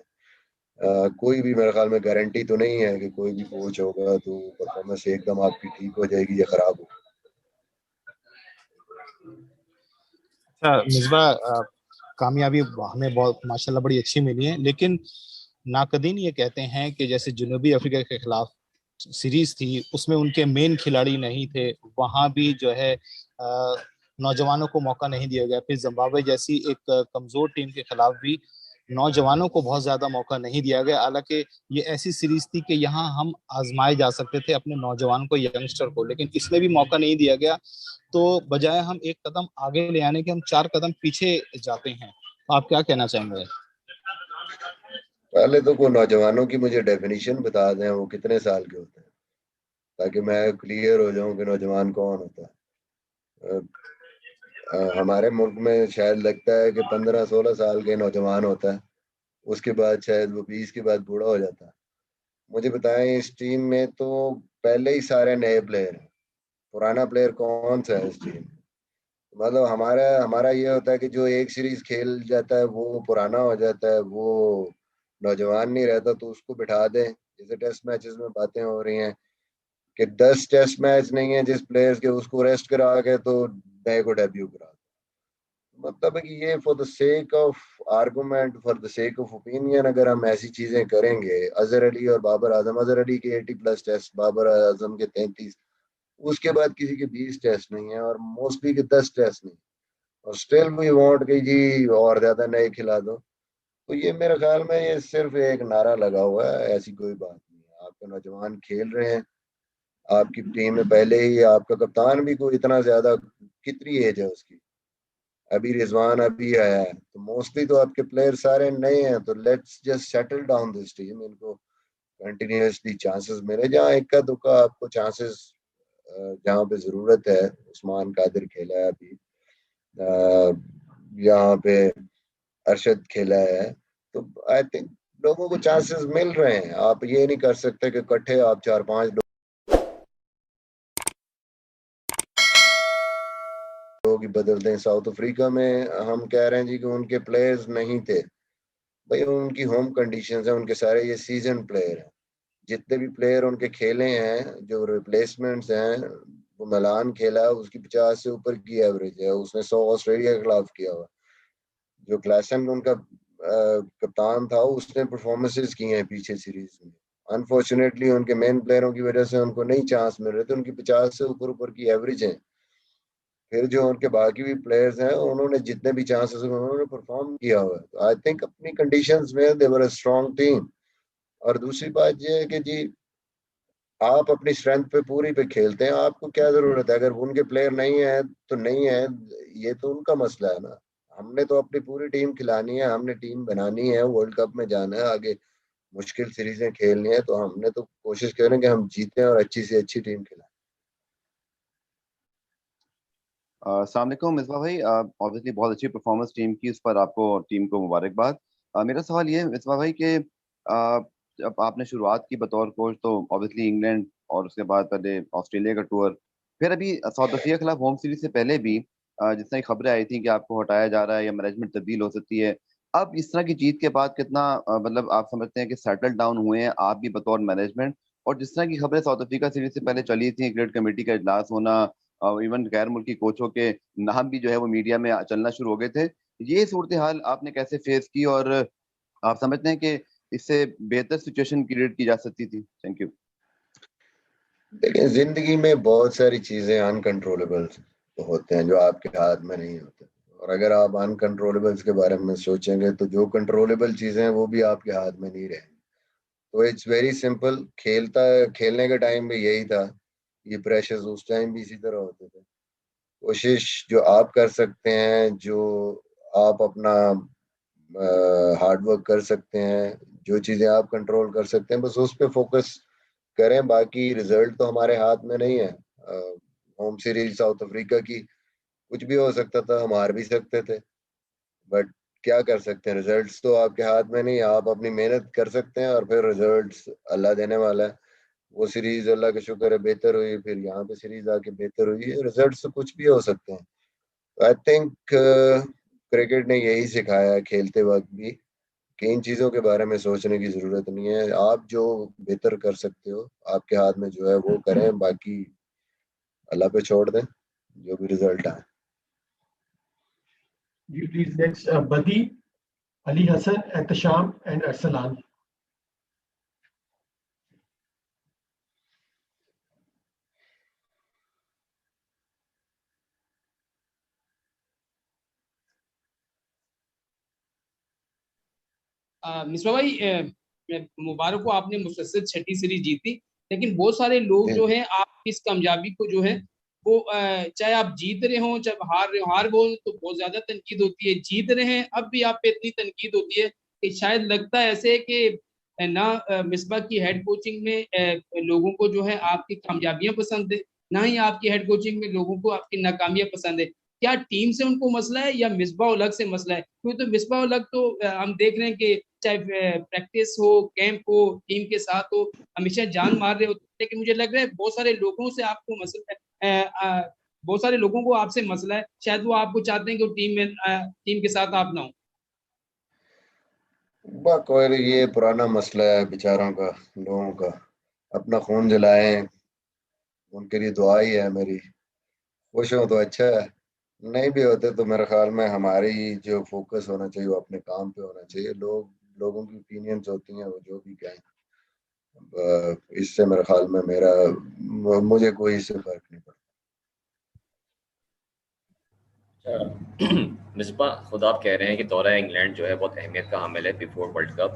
Speaker 2: कोई भी मेरे ख्याल में गारंटी तो नहीं है कि कोई भी कोच होगा तो परफॉर्मेंस एकदम आपकी ठीक हो जाएगी या खराब हो।
Speaker 9: अच्छा मिसबा, कामयाबी हमें बहुत माशाल्लाह बड़ी अच्छी मिली है, लेकिन नाकदीन ये कहते हैं कि जैसे जनूबी अफ्रीका के खिलाफ सीरीज थी उसमें उनके मेन खिलाड़ी नहीं थे, वहां भी जो है नौजवानों को मौका नहीं दिया गया। फिर जिम्बाब्वे जैसी एक कमजोर टीम के खिलाफ भी नौजवानों को बहुत ज्यादा मौका नहीं दिया गया। हालांकि ये ऐसी सीरीज थी कि यहाँ हम आजमाए जा सकते थे अपने नौजवान को, यंगस्टर को, लेकिन इसमें भी मौका नहीं दिया गया। तो बजाय हम एक कदम आगे ले आने के हम 4 कदम पीछे जाते हैं। तो आप क्या कहना चाहेंगे?
Speaker 2: पहले तो कोई नौजवानों की मुझे डेफिनेशन बता दें, वो कितने साल के होते हैं, ताकि मैं क्लियर हो जाऊं कि नौजवान कौन होता है। हमारे मुल्क में शायद लगता है कि 15-16 साल के नौजवान होता है, उसके बाद शायद वो 20 के बाद बूढ़ा हो जाता है। मुझे बताएं, इस टीम में तो पहले ही सारे नए प्लेयर हैं, पुराना प्लेयर कौन सा है इस टीम में? मतलब हमारा हमारा ये होता है कि जो एक सीरीज खेल जाता है वो पुराना हो जाता है, वो नौजवान नहीं रहता, तो उसको बिठा दें। जैसे टेस्ट मैचेस में बातें हो रही हैं कि 10 टेस्ट मैच नहीं है जिस प्लेयर्स के, उसको रेस्ट करा के तो नए को डेब्यू करा। मतलब है कि ये for the sake of argument, for the sake of opinion, अगर हम ऐसी चीजें करेंगे। अजहर अली और बाबर आजम, अजहर अली के 80 प्लस टेस्ट, बाबर आजम के 33, उसके बाद किसी के 20 टेस्ट नहीं है, और मोस्टली के 10 टेस्ट नहीं, और स्टिल वी वांट कि जी और ज्यादा नए खिला दो। तो ये मेरे ख्याल में ये सिर्फ एक नारा लगा हुआ है, ऐसी कोई बात नहीं है। आपके नौजवान खेल रहे हैं, आपकी टीम में पहले ही आपका कप्तान भी कोई इतना ज्यादा, कितनी एज है उसकी, अभी रिजवान अभी आया है, तो मोस्टली तो आपके प्लेयर सारे नए हैं। तो let's just settle down this team, इनको कंटिन्यूसली चांसेस मिले, जहाँ इक्का दुक्का आपको चांसेस, जहाँ पे जरूरत है। उस्मान कादिर खेला है अभी, यहाँ पे अरशद खेला है, तो आई थिंक लोगों को चांसेस मिल रहे हैं। आप ये नहीं कर सकते कि इकट्ठे आप 4-5 लोग ही बदल दें। साउथ अफ्रीका में हम कह रहे हैं जी कि उनके प्लेयर्स नहीं थे, भाई उनकी होम कंडीशंस है, उनके सारे ये सीजन प्लेयर हैं। जितने भी प्लेयर उनके खेले हैं, जो रिप्लेसमेंट्स हैं, वो मिलान खेला है, उसकी 50 से ऊपर की एवरेज है, उसने 100 ऑस्ट्रेलिया के खिलाफ किया हुआ। जो क्लासन उनका कप्तान था, उसने परफॉर्मेंसेस की हैं पीछे सीरीज में। अनफॉर्चुनेटली उनके मेन प्लेयरों की वजह से उनको नहीं चांस मिल रहे थे, उनकी 50 से ऊपर ऊपर की एवरेज है। फिर जो उनके बाकी भी प्लेयर्स हैं, उन्होंने जितने भी चांसेस उन्होंने परफॉर्म किया हुआ है, तो आई थिंक अपनी कंडीशंस में दे वर अ स्ट्रांग टीम। और दूसरी बात ये है कि जी आप अपनी स्ट्रेंथ पे पूरी पे खेलते हैं, आपको क्या जरूरत है? अगर उनके प्लेयर नहीं है तो नहीं है, ये तो उनका मसला है ना। हमने तो अपनी पूरी टीम खिलानी है, हमने टीम बनानी है, वर्ल्ड कप में जाना है, आगे मुश्किल सीरीजें खेलनी है, तो हमने तो कोशिश करें कि हम जीतें और अच्छी से अच्छी टीम खिलाएं।
Speaker 10: अस्सलाम वालेकुम मिसबा भाई, ऑब्वियसली बहुत अच्छी परफॉर्मेंस टीम की, उस पर आपको और टीम को मुबारकबाद। मेरा सवाल ये है मिसबा भाई कि जब आपने शुरुआत की बतौर कोच तो ऑब्वियसली इंग्लैंड और उसके बाद पहले ऑस्ट्रेलिया का टूर, फिर अभी साउथ अफ्रीका के खिलाफ होम सीरीज से पहले भी जिस तरह की खबरें आई थी कि आपको हटाया जा रहा है या मैनेजमेंट तब्दील हो सकती है, अब इस तरह की जीत के बाद कितना मतलब आप समझते हैं कि सेटल डाउन हुए हैं आप भी बतौर मैनेजमेंट? और जिस तरह की खबरें साउथ अफ्रीका सीरीज से पहले चली थी, क्रिकेट कमेटी का इजलास होना, इवन गैर मुल्की कोचों के नाम भी जो है वो मीडिया में चलना शुरू हो गए थे, ये सूरत हाल आपने कैसे फेस की और आप समझते हैं कि इससे बेहतर सिचुएशन क्रिएट की जा सकती थी? Thank you.
Speaker 2: देखिए, जिंदगी में बहुत सारी चीजें अनकंट्रोलेबल होते हैं जो आपके हाथ में नहीं होते, और अगर आप अनकंट्रोलेबल्स के बारे में सोचेंगे तो जो कंट्रोलेबल चीजें हैं वो भी आपके हाथ में नहीं रहेंगी। तो इट्स वेरी सिंपल, खेलने के टाइम भी यही था, ये प्रेशर्स उस टाइम भी इसी तरह होते थे। कोशिश जो आप कर सकते हैं, जो आप अपना हार्ड वर्क कर सकते हैं, जो चीजें आप कंट्रोल कर सकते हैं, बस उस पर फोकस करें। बाकी रिजल्ट तो हमारे हाथ में नहीं है। होम सीरीज साउथ अफ्रीका की, कुछ भी हो सकता था, हम हार भी सकते थे, बट क्या कर सकते हैं, रिजल्ट्स तो आपके हाथ में नहीं है। आप अपनी मेहनत कर सकते हैं और फिर रिजल्ट्स अल्लाह देने वाला है। वो सीरीज अल्लाह का शुक्र है बेहतर हुई, फिर यहाँ पे सीरीज आके बेहतर हुई है, रिजल्ट्स तो कुछ भी हो सकते हैं। आई थिंक क्रिकेट ने यही सिखाया है खेलते वक्त भी कि इन चीजों के बारे में सोचने की जरूरत नहीं है। आप जो बेहतर कर सकते हो, आपके हाथ में जो है वो करें, बाकी अल्लाह पे छोड़ दें, जो भी रिजल्ट आए।
Speaker 1: You please next Badi, Ali Hassan, Ehtisham and Arsalan.
Speaker 11: Misbah भाई, मुबारक हो, आपने मुसलसल छठी सीरीज जीती, लेकिन बहुत सारे लोग जो है आपकी इस कामयाबी को जो है वो चाहे आप जीत रहे हो चाहे हार रहे हो, हार गो तो बहुत ज्यादा तनकीद होती है, जीत रहे हैं अब भी आप पे इतनी तनकीद होती है कि शायद लगता है ऐसे कि ना मिसबा की हेड कोचिंग में लोगों को जो है आपकी कामयाबियां पसंद है, ना ही आपकी हेड कोचिंग में लोगों को आपकी नाकामियां पसंद है। क्या टीम से उनको मसला है या मिसबा अलग से मसला है? क्योंकि तो मिसबा अलग तो हम देख रहे हैं कि चाहे प्रैक्टिस हो, कैंप हो, टीम के साथ हो, हमेशा जान मार रहे होते, लेकिन मुझे लग रहा है बहुत सारे लोगों से आपको मसला है, बहुत सारे लोगों को आपसे मसला है, शायद वो आपको चाहते हैं कि टीम के साथ आप ना हो।
Speaker 2: कोई ये पुराना मसला है बेचारों का, लोगों का, अपना खून जलाएं, उनके लिए दुआ ही है मेरी। खुश हो तो अच्छा है, नहीं भी होते तो मेरे ख्याल में हमारी जो फोकस होना चाहिए वो अपने काम पे होना चाहिए। लोगों की ओपिनियंस होती हैं, वो जो भी कहें, इससे मेरे ख्याल में मुझे कोई इससे फर्क नहीं पड़ता।
Speaker 12: मिसबा, खुद आप कह रहे हैं कि दौरा इंग्लैंड जो है बहुत अहमियत का हामिल है बिफोर वर्ल्ड कप,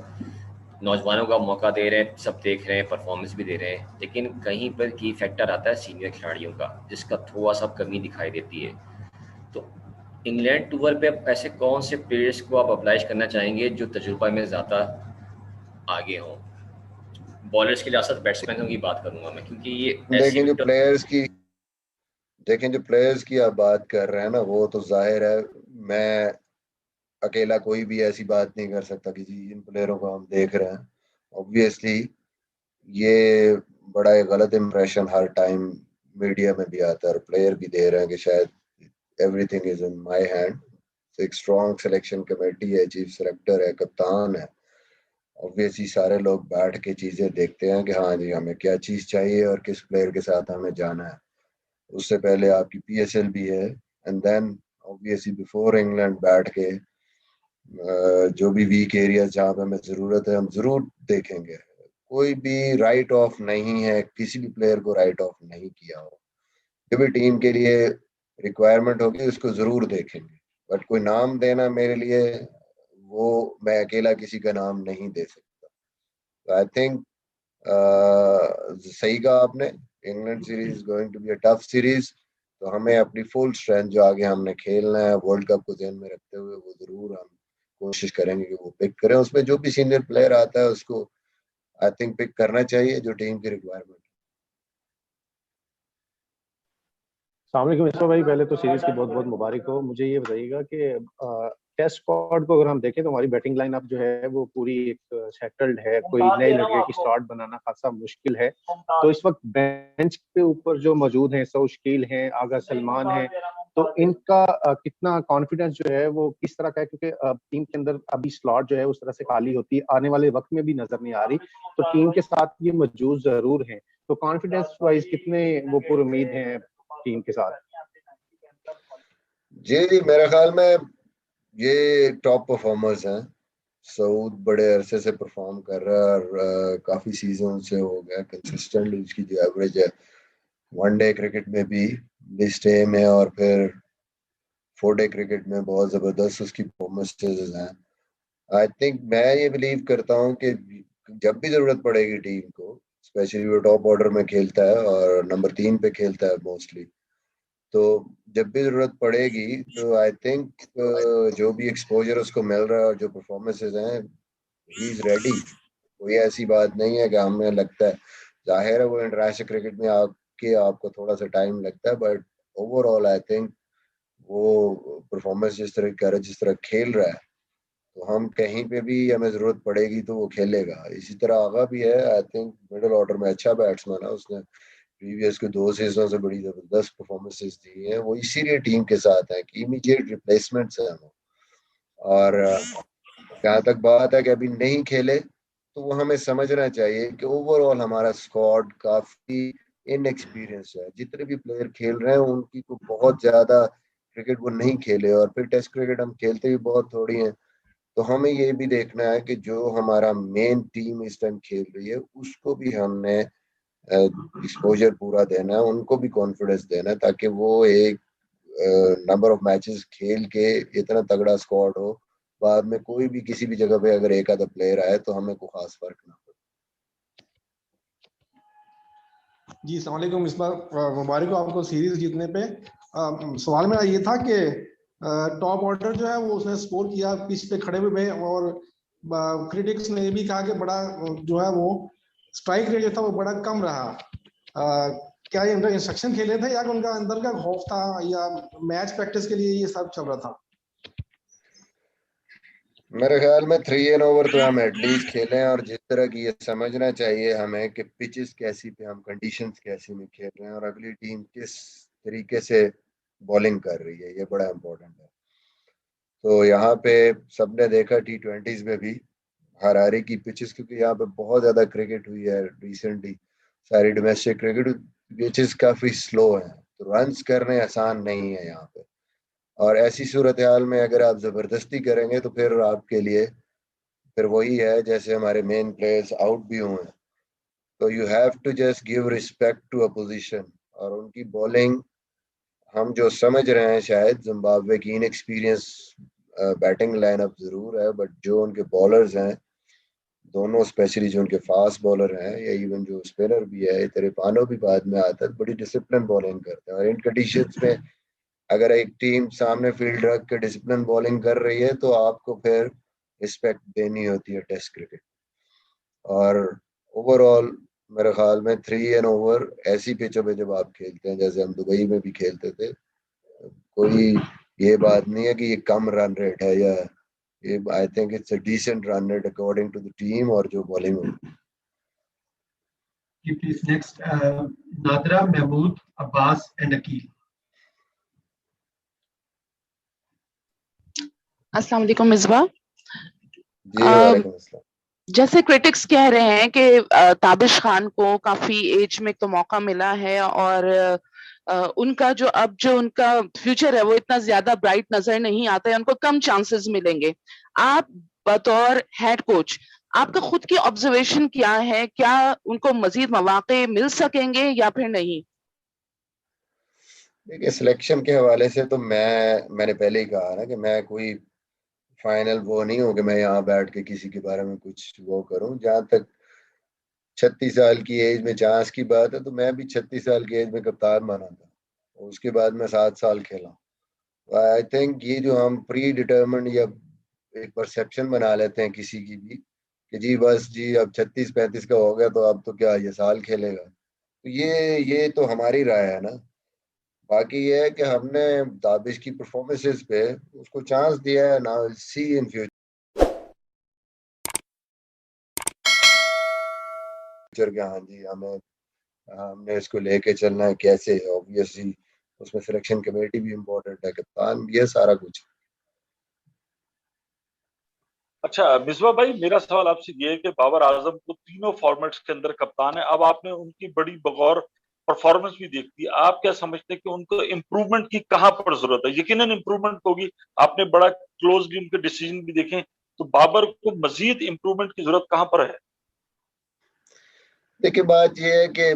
Speaker 12: नौजवानों का मौका दे रहे हैं, सब देख रहे हैं, परफॉर्मेंस भी दे रहे हैं, लेकिन कहीं पर की फैक्टर आता है सीनियर खिलाड़ियों का, जिसका थोड़ा सा कमी दिखाई देती है। तो इंग्लैंड टूर पे अब ऐसे कौन से प्लेयर्स को आप अप्लाई करना चाहेंगे जो तजुर्बा में ज़्यादा आगे हों? बॉलर्स के लिहाज बैट्समैनों की बात करूंगा मैं, क्योंकि ये
Speaker 2: देखें जो प्लेयर्स की आप बात कर रहे हैं ना, वो तो जाहिर है मैं अकेला कोई भी ऐसी बात नहीं कर सकता कि जी इन प्लेयरों को हम देख रहे हैं। ऑब्वियसली ये बड़ा एक गलत इंप्रेशन हर टाइम मीडिया में भी आता है और प्लेयर भी दे रहे हैं कि शायद everything is in my hand. एक स्ट्रॉन्ग सिलेक्शन कमेटी है, चीफ सेलेक्टर है, कप्तान है, ऑब्वियसली सारे लोग बैठ के चीजें देखते हैं कि हाँ जी हमें क्या चीज चाहिए और किस प्लेयर के साथ हमें जाना है। उससे पहले आपकी PSL भी है, and then obviously before England बैठ के जो भी वीक एरिया जहाँ पे हमें जरूरत है हम जरूर देखेंगे। कोई भी राइट ऑफ नहीं है, किसी भी प्लेयर को राइट ऑफ नहीं किया हो, जो भी टीम के लिए रिक्वायरमेंट होगी उसको जरूर देखेंगे। बट कोई नाम देना मेरे लिए, वो मैं अकेला किसी का नाम नहीं दे सकता। आई थिंक सही कहा आपने, England series going to be a tough series, तो हमें अपनी फुल स्ट्रेंथ जो आगे हमने खेलना है वर्ल्ड कप को ध्यान में रखते हुए वो जरूर हम कोशिश करेंगे कि वो पिक करें। उसमें जो भी सीनियर प्लेयर आता है उसको आई थिंक पिक करना चाहिए जो टीम की रिक्वायरमेंट।
Speaker 13: अस्सलाम मिस्बा भाई, पहले तो सीरीज की बहुत बहुत मुबारक हो। मुझे ये बताइएगा कि टेस्ट स्क्वाड को अगर हम देखें तो हमारी बैटिंग लाइनअप जो है वो पूरी एक सेटल्ड है, कोई नए लड़के की स्टार्ट बनाना खासा मुश्किल है। तो इस वक्त बेंच के ऊपर जो मौजूद हैं, सौशकील हैं, आगा सलमान हैं, तो इनका कितना कॉन्फिडेंस जो है वो किस तरह का है, क्योंकि टीम के अंदर अभी स्लॉट जो है उस तरह से खाली होती है, आने वाले वक्त में भी नजर नहीं आ रही। तो टीम के साथ ये मौजूद जरूर हैं, तो कॉन्फिडेंस वाइज कितने वो पूरी उम्मीद हैं टीम के साथ?
Speaker 2: जी, मेरे ख्याल में ये टॉप परफॉर्मर्स हैं। सऊद बड़े अरसे से परफॉर्म कर रहा है और काफी सीजन से हो गया कंसिस्टेंटली। उसकी जो एवरेज है वनडे क्रिकेट में भी लिस्टे में और फिर फोरडे क्रिकेट में बहुत जबरदस्त उसकी परफॉर्मेंसेस हैं। आई थिंक मैं ये बिलीव करता हूँ कि जब भी जरूरत पड़ेगी टीम को, स्पेशली वो टॉप ऑर्डर में खेलता है और नंबर 3 पे खेलता है मोस्टली, तो जब भी जरूरत पड़ेगी तो आई थिंक जो भी एक्सपोजर उसको मिल रहा है और जो परफॉर्मेंसेस हैं, ही इज रेडी। कोई ऐसी बात नहीं है कि हमें लगता है, जाहिर है वो इंटरनेशनल क्रिकेट में आके आपको थोड़ा सा टाइम लगता है, बट ओवरऑल आई थिंक वो परफॉर्मेंस जिस तरह कर रहा है, जिस तरह खेल रहा है, तो हम कहीं पे भी हमें जरूरत पड़ेगी तो वो खेलेगा। इसी तरह आगा भी है, आई थिंक मिडिल ऑर्डर में अच्छा बैट्समैन है, उसने प्रीवियस के 2 सीजनों से बड़ी जबरदस्त परफॉर्मेंसेस दी हैं। वो इसीलिए टीम के साथ है कि इमीडिएट रिप्लेसमेंट्स हैं वो। और जहाँ तक बात है कि अभी नहीं खेले, तो वो हमें समझना चाहिए कि ओवरऑल हमारा स्क्वाड काफी इनएक्सपीरियंस है। जितने भी प्लेयर खेल रहे हैं उनकी को बहुत ज्यादा क्रिकेट वो नहीं खेले, और फिर टेस्ट क्रिकेट हम खेलते भी बहुत थोड़ी हैं। तो हमें ये भी देखना है कि जो हमारा मेन टीम इस टाइम खेल रही है उसको भी हमने एक्सपोजर पूरा देना है, उनको भी कॉन्फिडेंस देना है, ताकि वो एक नंबर ऑफ मैचेस खेल के इतना तगड़ा स्क्वाड हो, बाद में कोई भी किसी भी जगह पे अगर एक आधा प्लेयर आए तो हमें कोई खास फर्क ना पड़े।
Speaker 14: जी अस्सलाम वालेकुम, इस बार मुबारक हो आपको सीरीज जीतने पे। सवाल मेरा ये था कि टॉप ऑर्डर जो है वो उसने स्कोर किया, पिच पे खड़े हुए, और क्रिटिक्स ने ये भी कहा कि बड़ा जो है वो स्ट्राइक रेट जो था वो बड़ा कम रहा। क्या ये उनका इंस्ट्रक्शन खेले थे या उनका अंदर का खौफ था, या मैच प्रैक्टिस के लिए ये सब चल रहा था?
Speaker 2: मेरे ख्याल में 3 एंड ओवर तो हम एटलीस्ट खेले हैं, और जिस तरह की ये समझना चाहिए हमें कि पिचेस कैसी पे हम कंडीशंस कैसी में खेल रहे हैं और अगली टीम किस तरीके से बॉलिंग कर रही है, ये बड़ा इम्पोर्टेंट है। तो यहाँ पे सबने देखा T20s में भी हरारे की पिचेस, क्योंकि यहाँ पे बहुत ज्यादा क्रिकेट हुई है रिसेंटली, सारी डोमेस्टिक क्रिकेट पिचेस काफी स्लो हैं, तो रन्स करने आसान नहीं है यहाँ पे। और ऐसी सूरत हाल में अगर आप जबरदस्ती करेंगे तो फिर आपके लिए फिर वही है जैसे हमारे मेन प्लेयर्स आउट भी हुए हैं, तो you have to just give respect to opposition. और उनकी बॉलिंग हम जो समझ रहे हैं, शायद जिम्बाब्वे की इनएक्सपीरियंस बैटिंग लाइनअप जरूर है, बट जो उनके बॉलर्स हैं दोनों, स्पेशली जो उनके फास्ट बॉलर हैं या इवन जो स्पिनर भी है, तेरेपानो भी बाद में आता है, बड़ी डिसिप्लिन बॉलिंग करते हैं। और इन कंडीशंस में अगर एक टीम सामने फील्ड रख के डिसिप्लिन बॉलिंग कर रही है तो आपको फिर रिस्पेक्ट देनी होती है टेस्ट क्रिकेट। और ओवरऑल मेरे ख्याल में 3 एंड ओवर ऐसी पिचों पे जब आप खेलते हैं, जैसे हम दुबई में भी खेलते थे, कोई ये बात नहीं है कि ये कम रन रेट है, या ये I think it's a decent run rate according to the team और जो बॉलिंग होगी।
Speaker 1: Please next, Nadra, Mahmood, Abbas and Akil.
Speaker 15: अस्सलाम वालेकुम मिसबा।
Speaker 2: जी वालेकुम अस्सलाम।
Speaker 15: जैसे क्रिटिक्स कह रहे हैं कि ताबिश खान को काफी एज में तो मौका मिला है, और उनका जो उनका फ्यूचर है वो इतना ज्यादा ब्राइट नजर नहीं आता है, उनको कम चांसेस मिलेंगे। आप बतौर हेड कोच, आपका खुद की ऑब्जर्वेशन क्या है? क्या उनको मजीद मौके मिल सकेंगे या फिर नहीं?
Speaker 2: देखिए, सिलेक्शन के हवाले से तो मैंने पहले ही कहा ना कि मैं कोई फाइनल वो नहीं हूँ कि मैं यहाँ बैठ के किसी के बारे में कुछ वो करूँ। जहाँ तक 36 साल की एज में चांस की बात है, तो मैं भी 36 साल की एज में कप्तान बना था, और उसके बाद मैं 7 साल खेला। आई थिंक ये जो हम प्री डिटर्मिन्ड या एक परसेप्शन बना लेते हैं किसी की भी कि जी बस जी अब 36-35 का हो गया तो अब तो क्या ये साल खेलेगा, तो ये तो हमारी राय है ना। बाकी ये है कि हमने दाबिश की परफॉर्मेंसेस पे उसको चांस दिया है, ना सी इन फ्यूचर के। हाँ जी, हमने इसको लेके चलना है कैसे, ऑब्वियसली उसमें सिलेक्शन कमेटी भी इम्पोर्टेंट है, कप्तान, ये सारा कुछ।
Speaker 16: अच्छा मिसबा भाई, मेरा सवाल आपसे ये है कि बाबर आजम को तीनों फॉर्मेट्स के अंदर कप्तान है, अब आपने उनकी बड़ी बगौर परफॉर्मेंस भी देखती है, आप क्या समझते हैं कि उनको इम्प्रूवमेंट की कहाँ पर जरूरत है? यकीनन इम्प्रूवमेंट होगी, आपने बड़ा क्लोजली उनके डिसीजन भी देखे, तो बाबर को मजीद इम्प्रूवमेंट की जरूरत कहाँ पर है?
Speaker 2: देखिए, बात ये है कि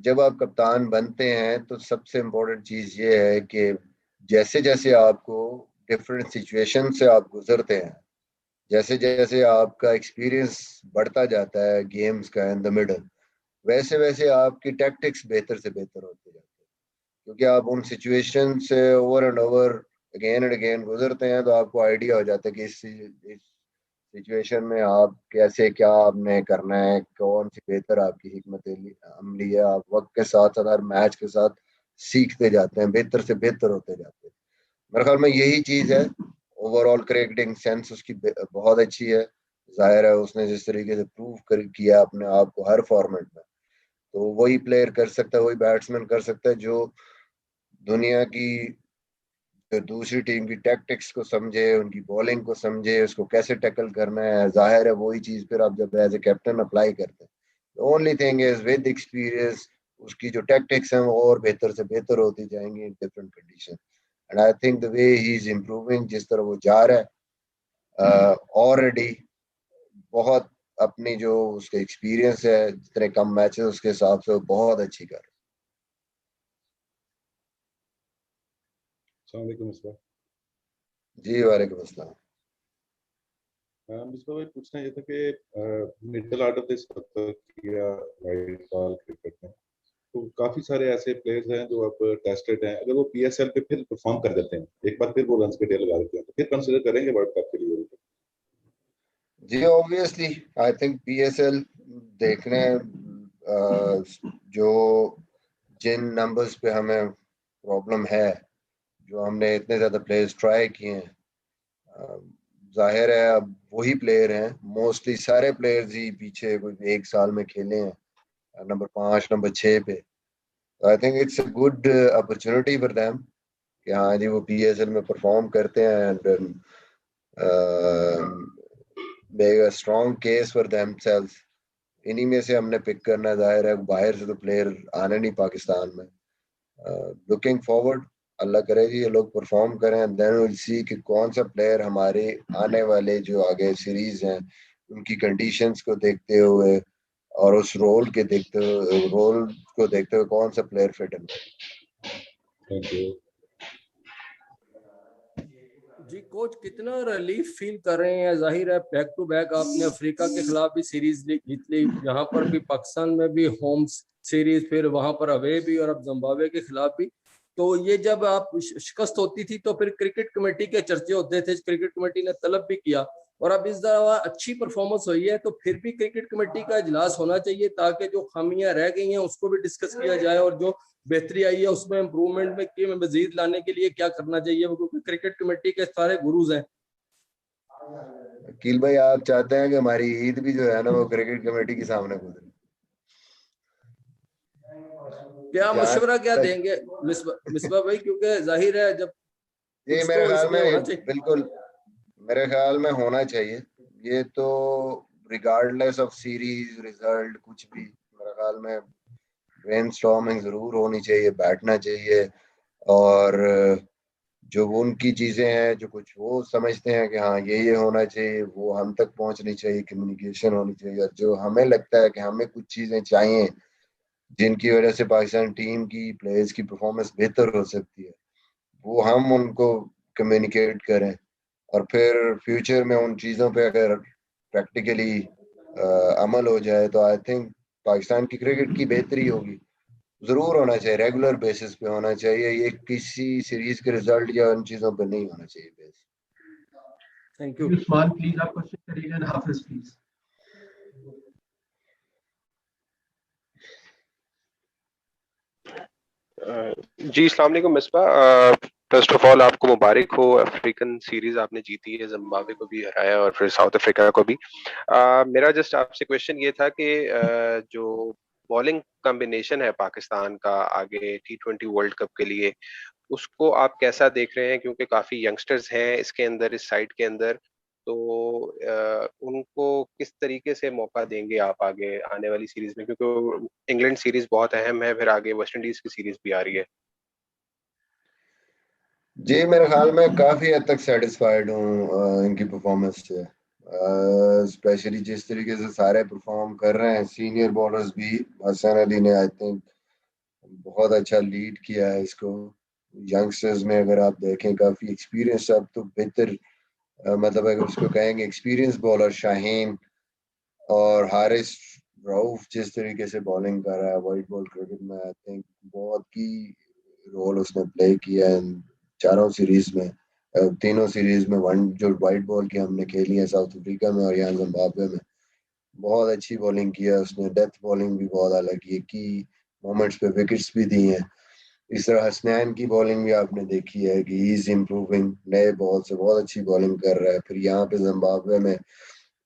Speaker 2: जब आप कप्तान बनते हैं तो सबसे इम्पोर्टेंट चीज ये है कि जैसे जैसे आपको डिफरेंट सिचुएशन से आप गुजरते हैं, जैसे जैसे आपका एक्सपीरियंस बढ़ता जाता है गेम्स का इन द मिडल, वैसे वैसे आपकी टैक्टिक्स बेहतर से बेहतर होती जाती है, क्योंकि आप उन सिचुएशन से over and over again and again गुजरते हैं, तो आपको आइडिया हो जाता है कि इस सिचुएशन में आप कैसे, क्या आपने करना है, कौन सी बेहतर आपकी हिकमत अमली है। आप वक्त के साथ साथ हर मैच के साथ सीखते जाते हैं, बेहतर से बेहतर होते जाते हैं। मेरे ख्याल में यही चीज है। ओवरऑल क्रिकेटिंग सेंस उसकी बहुत अच्छी है। जाहिर है उसने जिस तरीके से प्रूव किया अपने आप को हर फॉर्मेट में, तो वही प्लेयर कर सकता है, वही बैट्समैन कर सकता है जो दुनिया की जो दूसरी टीम की टैक्टिक्स को समझे, उनकी बॉलिंग को समझे, उसको कैसे टैकल करना है। जाहिर है वही चीज फिर आप जब एज ए कैप्टन अप्लाई करते हैं, only thing is with experience उसकी जो टैक्टिक्स हैं वो और बेहतर से बेहतर होती जाएंगी in different condition. And I think the way he is improving, जिस तरह वो जा रहा है ऑलरेडी, बहुत अपनी जो उसका एक्सपीरियंस है, जितने कम मैचेस उसके हिसाब से वो बहुत अच्छी कर रहा है। जी वालेकुम अस्सलाम।
Speaker 17: मिसबा भाई, पूछना ये था कि मिडिल ऑर्डर पे किया वाइट बॉल क्रिकेट में, तो काफी सारे ऐसे प्लेयर्स हैं जो अब टेस्टेड हैं, अगर वो पीएसएल पे फिर परफॉर्म कर देते हैं, एक बार फिर वो रन पे लगा देते हैं, तो फिर कंसीडर करेंगे वर्ल्ड कप के लिए?
Speaker 2: जी ऑब्वियसली आई थिंक पीएसएल देखने जो जिन नंबर्स पे हमें प्रॉब्लम है, जो हमने इतने ज्यादा प्लेयर्स ट्राई किए हैं, जाहिर है अब वही प्लेयर हैं, मोस्टली सारे प्लेयर्स ही पीछे कोई एक साल में खेले हैं नंबर 5 नंबर 6 पे। आई think it's a good opportunity for them कि हाँ जी वो पीएसएल में परफॉर्म करते हैं and make a strong case for themselves. इन्हीं में से हमने पिक करना, जाहिर है बाहर से तो प्लेयर आने नहीं पाकिस्तान में। लुकिंग फॉरवर्ड, अल्लाह करे जी ये लोग परफॉर्म करें, देन विल सी कि कौन सा प्लेयर हमारे आने वाले जो आगे सीरीज हैं उनकी कंडीशंस को देखते हुए और उस रोल को देखते हुए कौन सा प्लेयर फिट है।
Speaker 17: थैंक यू
Speaker 18: जी। कोच कितना रिलीफ फील कर रहे हैं? जाहिर है बैक टू बैक आपने अफ्रीका के खिलाफ भी सीरीज जीत ली, यहाँ पर भी पाकिस्तान में भी होम सीरीज, फिर वहां पर अवे भी, और अब जिम्बाब्वे के खिलाफ भी। तो ये जब आप शिकस्त होती थी तो फिर क्रिकेट कमेटी के चर्चे होते थे, क्रिकेट कमेटी ने तलब भी किया, और अब इस दफा अच्छी परफॉर्मेंस हुई है तो फिर भी क्रिकेट कमेटी का इजलास होना चाहिए ताकि जो खामियां रह गई हैं उसको भी डिस्कस किया जाए, और जो बेहतरी आई है उसमें इम्प्रूवमेंट में मजीद लाने के लिए क्या करना चाहिए, क्योंकि क्रिकेट कमेटी के सारे गुरुज हैं।
Speaker 2: अकील भाई, आप चाहते हैं कि हमारी ईद भी जो है ना वो क्रिकेट कमेटी के सामने गुजरे?
Speaker 18: क्या मशवरा क्या देंगे मिसबा भाई, क्योंकि जाहिर है जब
Speaker 2: ये मेरे ख्याल में बिल्कुल मेरे ख्याल में होना चाहिए, ये तो रिगार्डलेस ऑफ सीरीज रिजल्ट कुछ भी, मेरे ख्याल में ब्रेनस्टॉर्मिंग जरूर होनी चाहिए, बैठना चाहिए, और जो उनकी चीजें हैं जो कुछ वो समझते हैं कि हाँ ये होना चाहिए, वो हम तक पहुंचनी चाहिए, कम्युनिकेशन होनी चाहिए। और जो हमें लगता है कि हमें कुछ चीजें चाहिए जिनकी वजह से पाकिस्तान टीम की प्लेयर्स की परफॉर्मेंस बेहतर हो सकती है, वो हम उनको कम्युनिकेट करें, और फिर फ्यूचर में उन चीज़ों पे अगर प्रैक्टिकली अमल हो जाए तो आई थिंक पाकिस्तान की क्रिकेट की बेहतरी होगी। जरूर होना चाहिए, रेगुलर बेसिस पे होना चाहिए, ये किसी सीरीज के रिजल्ट या उन चीज़ों पे नहीं होना चाहिए base.
Speaker 18: Thank you.
Speaker 1: Usman please आप क्वेश्चन करिएगा, एंड हाफिज प्लीज।
Speaker 19: जी अस्सलाम वालेकुम मिसबा। फर्स्ट ऑफ ऑल आपको मुबारक हो, अफ्रीकन सीरीज आपने जीती है, जिम्बाब्वे को भी हराया और फिर साउथ अफ्रीका को भी। मेरा जस्ट आपसे क्वेश्चन ये था कि जो बॉलिंग कॉम्बिनेशन है पाकिस्तान का आगे T20 वर्ल्ड कप के लिए, उसको आप कैसा देख रहे हैं? क्योंकि काफी यंगस्टर्स हैं इसके अंदर, इस साइड के अंदर, तो उनको किस तरीके से मौका देंगे आप आगे आने वाली सीरीज में? क्योंकि इंग्लैंड सीरीज बहुत अहम है, फिर आगे वेस्ट इंडीज की सीरीज भी आ रही है।
Speaker 2: जी मेरे ख्याल में काफी हद तक सेटिस्फाइड हूँ इनकी परफॉर्मेंस से, स्पेशली जिस तरीके से सारे परफॉर्म कर रहे हैं। सीनियर बॉलर्स भी, हसन अली ने आई थिंक बहुत अच्छा लीड किया है इसको। यंगस्टर्स में अगर आप देखें काफी एक्सपीरियंस, अब तो बेहतर मतलब अगर उसको कहेंगे एक्सपीरियंस बॉलर शाहीन और हारिस रऊफ जिस तरीके से बॉलिंग कर रहा है वाइट बॉल क्रिकेट में, आई थिंक बहुत की रोल उसने प्ले किया है चारों सीरीज में, तीनों सीरीज में। वन जो वाइट बॉल की हमने खेली है साउथ अफ्रीका में और यहाँ जिम्बाब्वे में, बहुत अच्छी बॉलिंग किया उसने। डेथ बॉलिंग भी बहुत अलग की मोमेंट्स पे विकेट्स भी दी हैं। इस तरह हसनैन की बॉलिंग भी आपने देखी है कि ही इज इम्प्रूविंग, नए बॉल से बहुत अच्छी बॉलिंग कर रहा है। फिर यहाँ पे जिम्बाब्वे में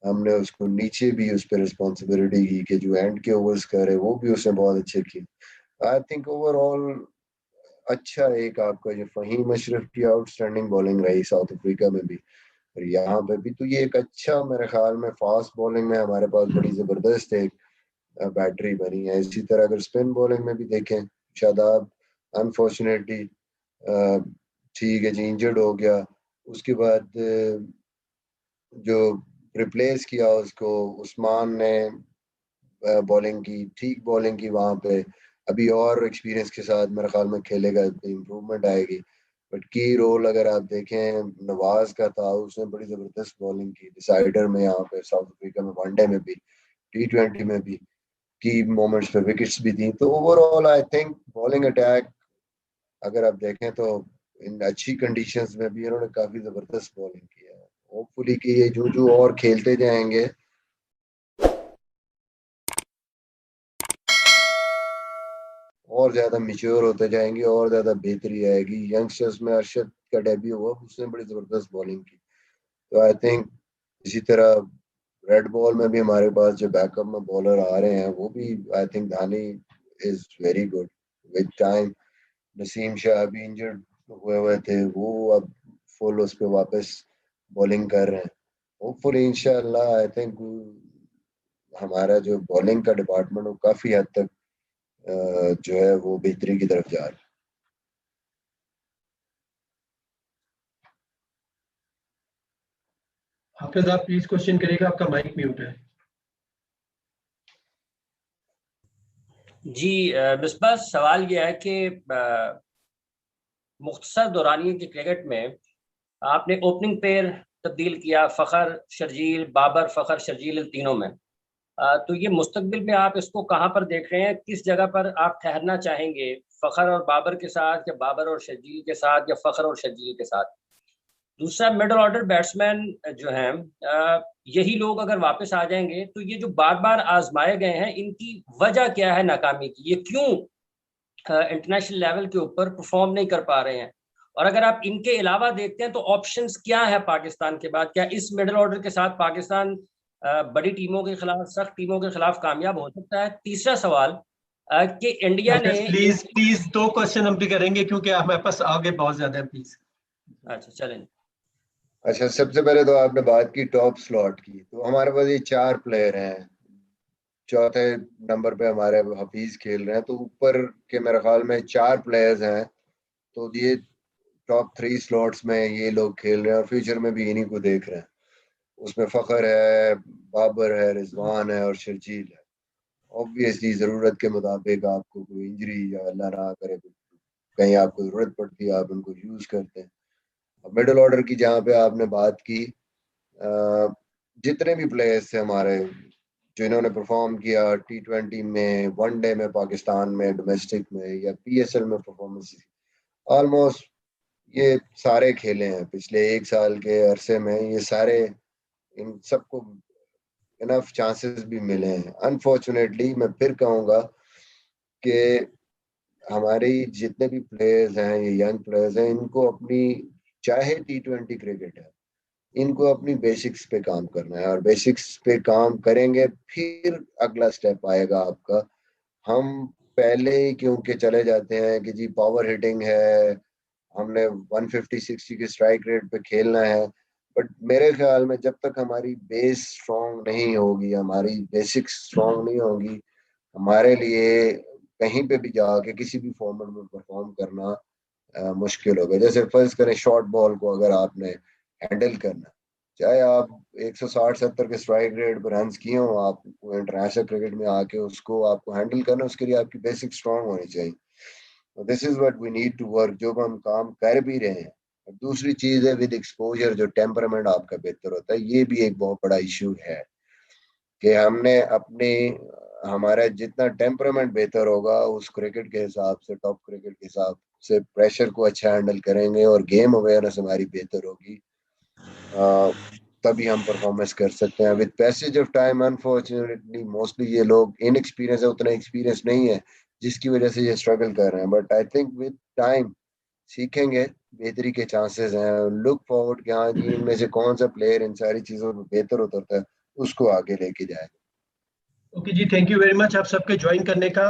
Speaker 2: हमने उसको नीचे भी उस पर रिस्पॉन्सिबिलिटी की कि जो एंड के ओवर्स करे वो भी उसने बहुत अच्छे किए। आई थिंक ओवरऑल अच्छा एक आपका जो फहीम अशरफ की आउटस्टैंडिंग बॉलिंग रही साउथ अफ्रीका में भी और यहाँ पे भी, तो ये एक अच्छा मेरे ख्याल में फास्ट बॉलिंग में हमारे पास बड़ी जबरदस्त एक बैटरी बनी है। इसी तरह अगर स्पिन बॉलिंग में भी देखें, शादाब अनफॉर्चुनेटली ठीक है जी इंजर्ड हो गया, उसके बाद जो रिप्लेस किया उसको उस्मान ने बॉलिंग की, ठीक बॉलिंग की वहां पे। अभी और एक्सपीरियंस के साथ मेरे ख्याल में खेलेगा, इम्प्रूवमेंट आएगी। बट की रोल अगर आप देखें नवाज का था, उसने बड़ी जबरदस्त बॉलिंग की डिसाइडर में, यहाँ पे साउथ अफ्रीका में वनडे में भी T20 में भी की मोमेंट्स पे विकेट्स भी दी। तो overall I think bowling attack अगर आप देखें तो इन अच्छी कंडीशंस में भी इन्होंने काफी जबरदस्त बॉलिंग किया है। होपफुली कि ये जो और खेलते जाएंगे और ज्यादा मिच्योर होते जाएंगे और ज्यादा बेहतरी आएगी। यंगस्टर्स में अरशद का डेब्यू हुआ, उसने बड़ी जबरदस्त बॉलिंग की। तो आई थिंक इसी तरह रेड बॉल में भी हमारे पास जो बैकअप में बॉलर आ रहे हैं वो भी I think Dhani is very good with time. Naseem Shah अभी इंजर्ड हुए थे, वो अब फुल उस पर वापस बॉलिंग कर रहे हैं। होपफुली इंशाल्लाह आई थिंक हमारा जो बॉलिंग का डिपार्टमेंट वो काफी हद तक जो है वो बेहतरी की तरफ जा रहा है।
Speaker 1: हाफिज आप प्लीज क्वेश्चन करिएगा, आपका माइक म्यूट है।
Speaker 20: जी मिसबा, सवाल यह है कि मुख्तसर दौरानिए के क्रिकेट में आपने ओपनिंग पेयर तब्दील किया, फ़खर शर्जील, बाबर फ़खर शर्जील, तीनों में। तो ये मुस्तकबिल में आप इसको कहाँ पर देख रहे हैं? किस जगह पर आप ठहरना चाहेंगे, फ़खर और बाबर के साथ या बाबर और शर्जील के साथ या फ़खर और शर्जील के साथ? दूसरा, मिडल ऑर्डर बैट्समैन जो हैं, यही लोग अगर वापस आ जाएंगे तो ये जो बार बार आजमाए गए हैं, इनकी वजह क्या है नाकामी की? ये क्यों इंटरनेशनल लेवल के ऊपर परफॉर्म नहीं कर पा रहे हैं? और अगर आप इनके अलावा देखते हैं तो ऑप्शंस क्या है पाकिस्तान के बाद? क्या इस मिडल ऑर्डर के साथ पाकिस्तान बड़ी टीमों के खिलाफ, सख्त टीमों के खिलाफ कामयाब हो सकता है? तीसरा सवाल कि इंडिया ने
Speaker 1: प्लीज 2 क्वेश्चन हम भी करेंगे क्योंकि हमारे पास आगे बहुत ज्यादा है, प्लीज।
Speaker 20: अच्छा चलें।
Speaker 2: अच्छा, सबसे पहले तो आपने बात की टॉप स्लॉट की, तो हमारे पास ये 4 प्लेयर हैं। चौथे नंबर पे हमारे हफीज खेल रहे हैं, तो ऊपर के मेरे ख्याल में 4 प्लेयर्स हैं। तो ये टॉप 3 स्लॉट्स में ये लोग खेल रहे हैं और फ्यूचर में भी इन्हीं को देख रहे हैं। उसमें फ़खर है, बाबर है, रिजवान है और शर्जील है। ऑब्वियसली ज़रूरत के मुताबिक आपको कोई इंजरी या अल्लाह ना करे कहीं आपको ज़रूरत पड़ती है, आप उनको यूज़ करते हैं। मिडिल ऑर्डर की जहाँ पे आपने बात की, जितने भी प्लेयर्स थे हमारे जो इन्होंने परफॉर्म किया T20 में, वनडे में, पाकिस्तान में, डोमेस्टिक में या PSL में परफॉर्मेंस, ऑलमोस्ट ये सारे खेले हैं पिछले 1 साल के अरसे में। ये सारे, इन सबको इनफ चांसेस भी मिले हैं। अनफॉर्चुनेटली मैं फिर कहूँगा कि हमारे जितने भी प्लेयर्स हैं, ये यंग प्लेयर्स हैं, इनको अपनी, चाहे T20 क्रिकेट है, इनको अपनी बेसिक्स पे काम करना है, और बेसिक्स पे काम करेंगे फिर अगला स्टेप आएगा आपका। हम पहले ही क्योंकि चले जाते हैं कि जी पावर हिटिंग है, हमने 150-60 के स्ट्राइक रेट पे खेलना है, बट मेरे ख्याल में जब तक हमारी बेस स्ट्रांग नहीं होगी, हमारी बेसिक्स स्ट्रांग नहीं होगी, हमारे लिए कहीं पे भी जाके किसी भी फॉर्मेट में परफॉर्म करना मुश्किल होगा। जैसे फर्ज करें शॉर्ट बॉल को अगर आपने हैंडल करना, चाहे आप 160-70 के स्ट्राइक रेट पर रन किए हो, आप इंटरनेशनल क्रिकेट में आके उसको आपको हैंडल करना, उसके लिए आपकी बेसिक स्ट्रांग होनी चाहिए। This is what we need to work, जो हम काम कर भी रहे हैं। दूसरी चीज है विद एक्सपोजर, जो टेम्परामेंट आपका बेहतर होता है, ये भी एक बहुत बड़ा इशू है कि हमने अपने, हमारा जितना टेम्परामेंट बेहतर होगा उस क्रिकेट के हिसाब से, टॉप क्रिकेट के हिसाब से प्रेशर को अच्छा हैंडल करेंगे और गेम अवेयरनेस हमारी बेहतर होगी, तभी हम परफॉर्मेंस कर सकते हैं। With passage of time unfortunately mostly ये लोग इनएक्सपीरियंस है, उतना एक्सपीरियंस नहीं है, जिसकी वजह से ये स्ट्रगल कर रहे हैं। But I think with time सीखेंगे, बेहतरी के चांसेस हैं। लुक फॉरवर्ड कि हाँ जी इनमें से कौन सा प्लेयर इन सारी चीज़ों में बेहतर उतरता है, उसको आगे लेके जाए।
Speaker 1: ओके जी, थैंक यू वेरी मच आप सबके ज्वाइन करने का।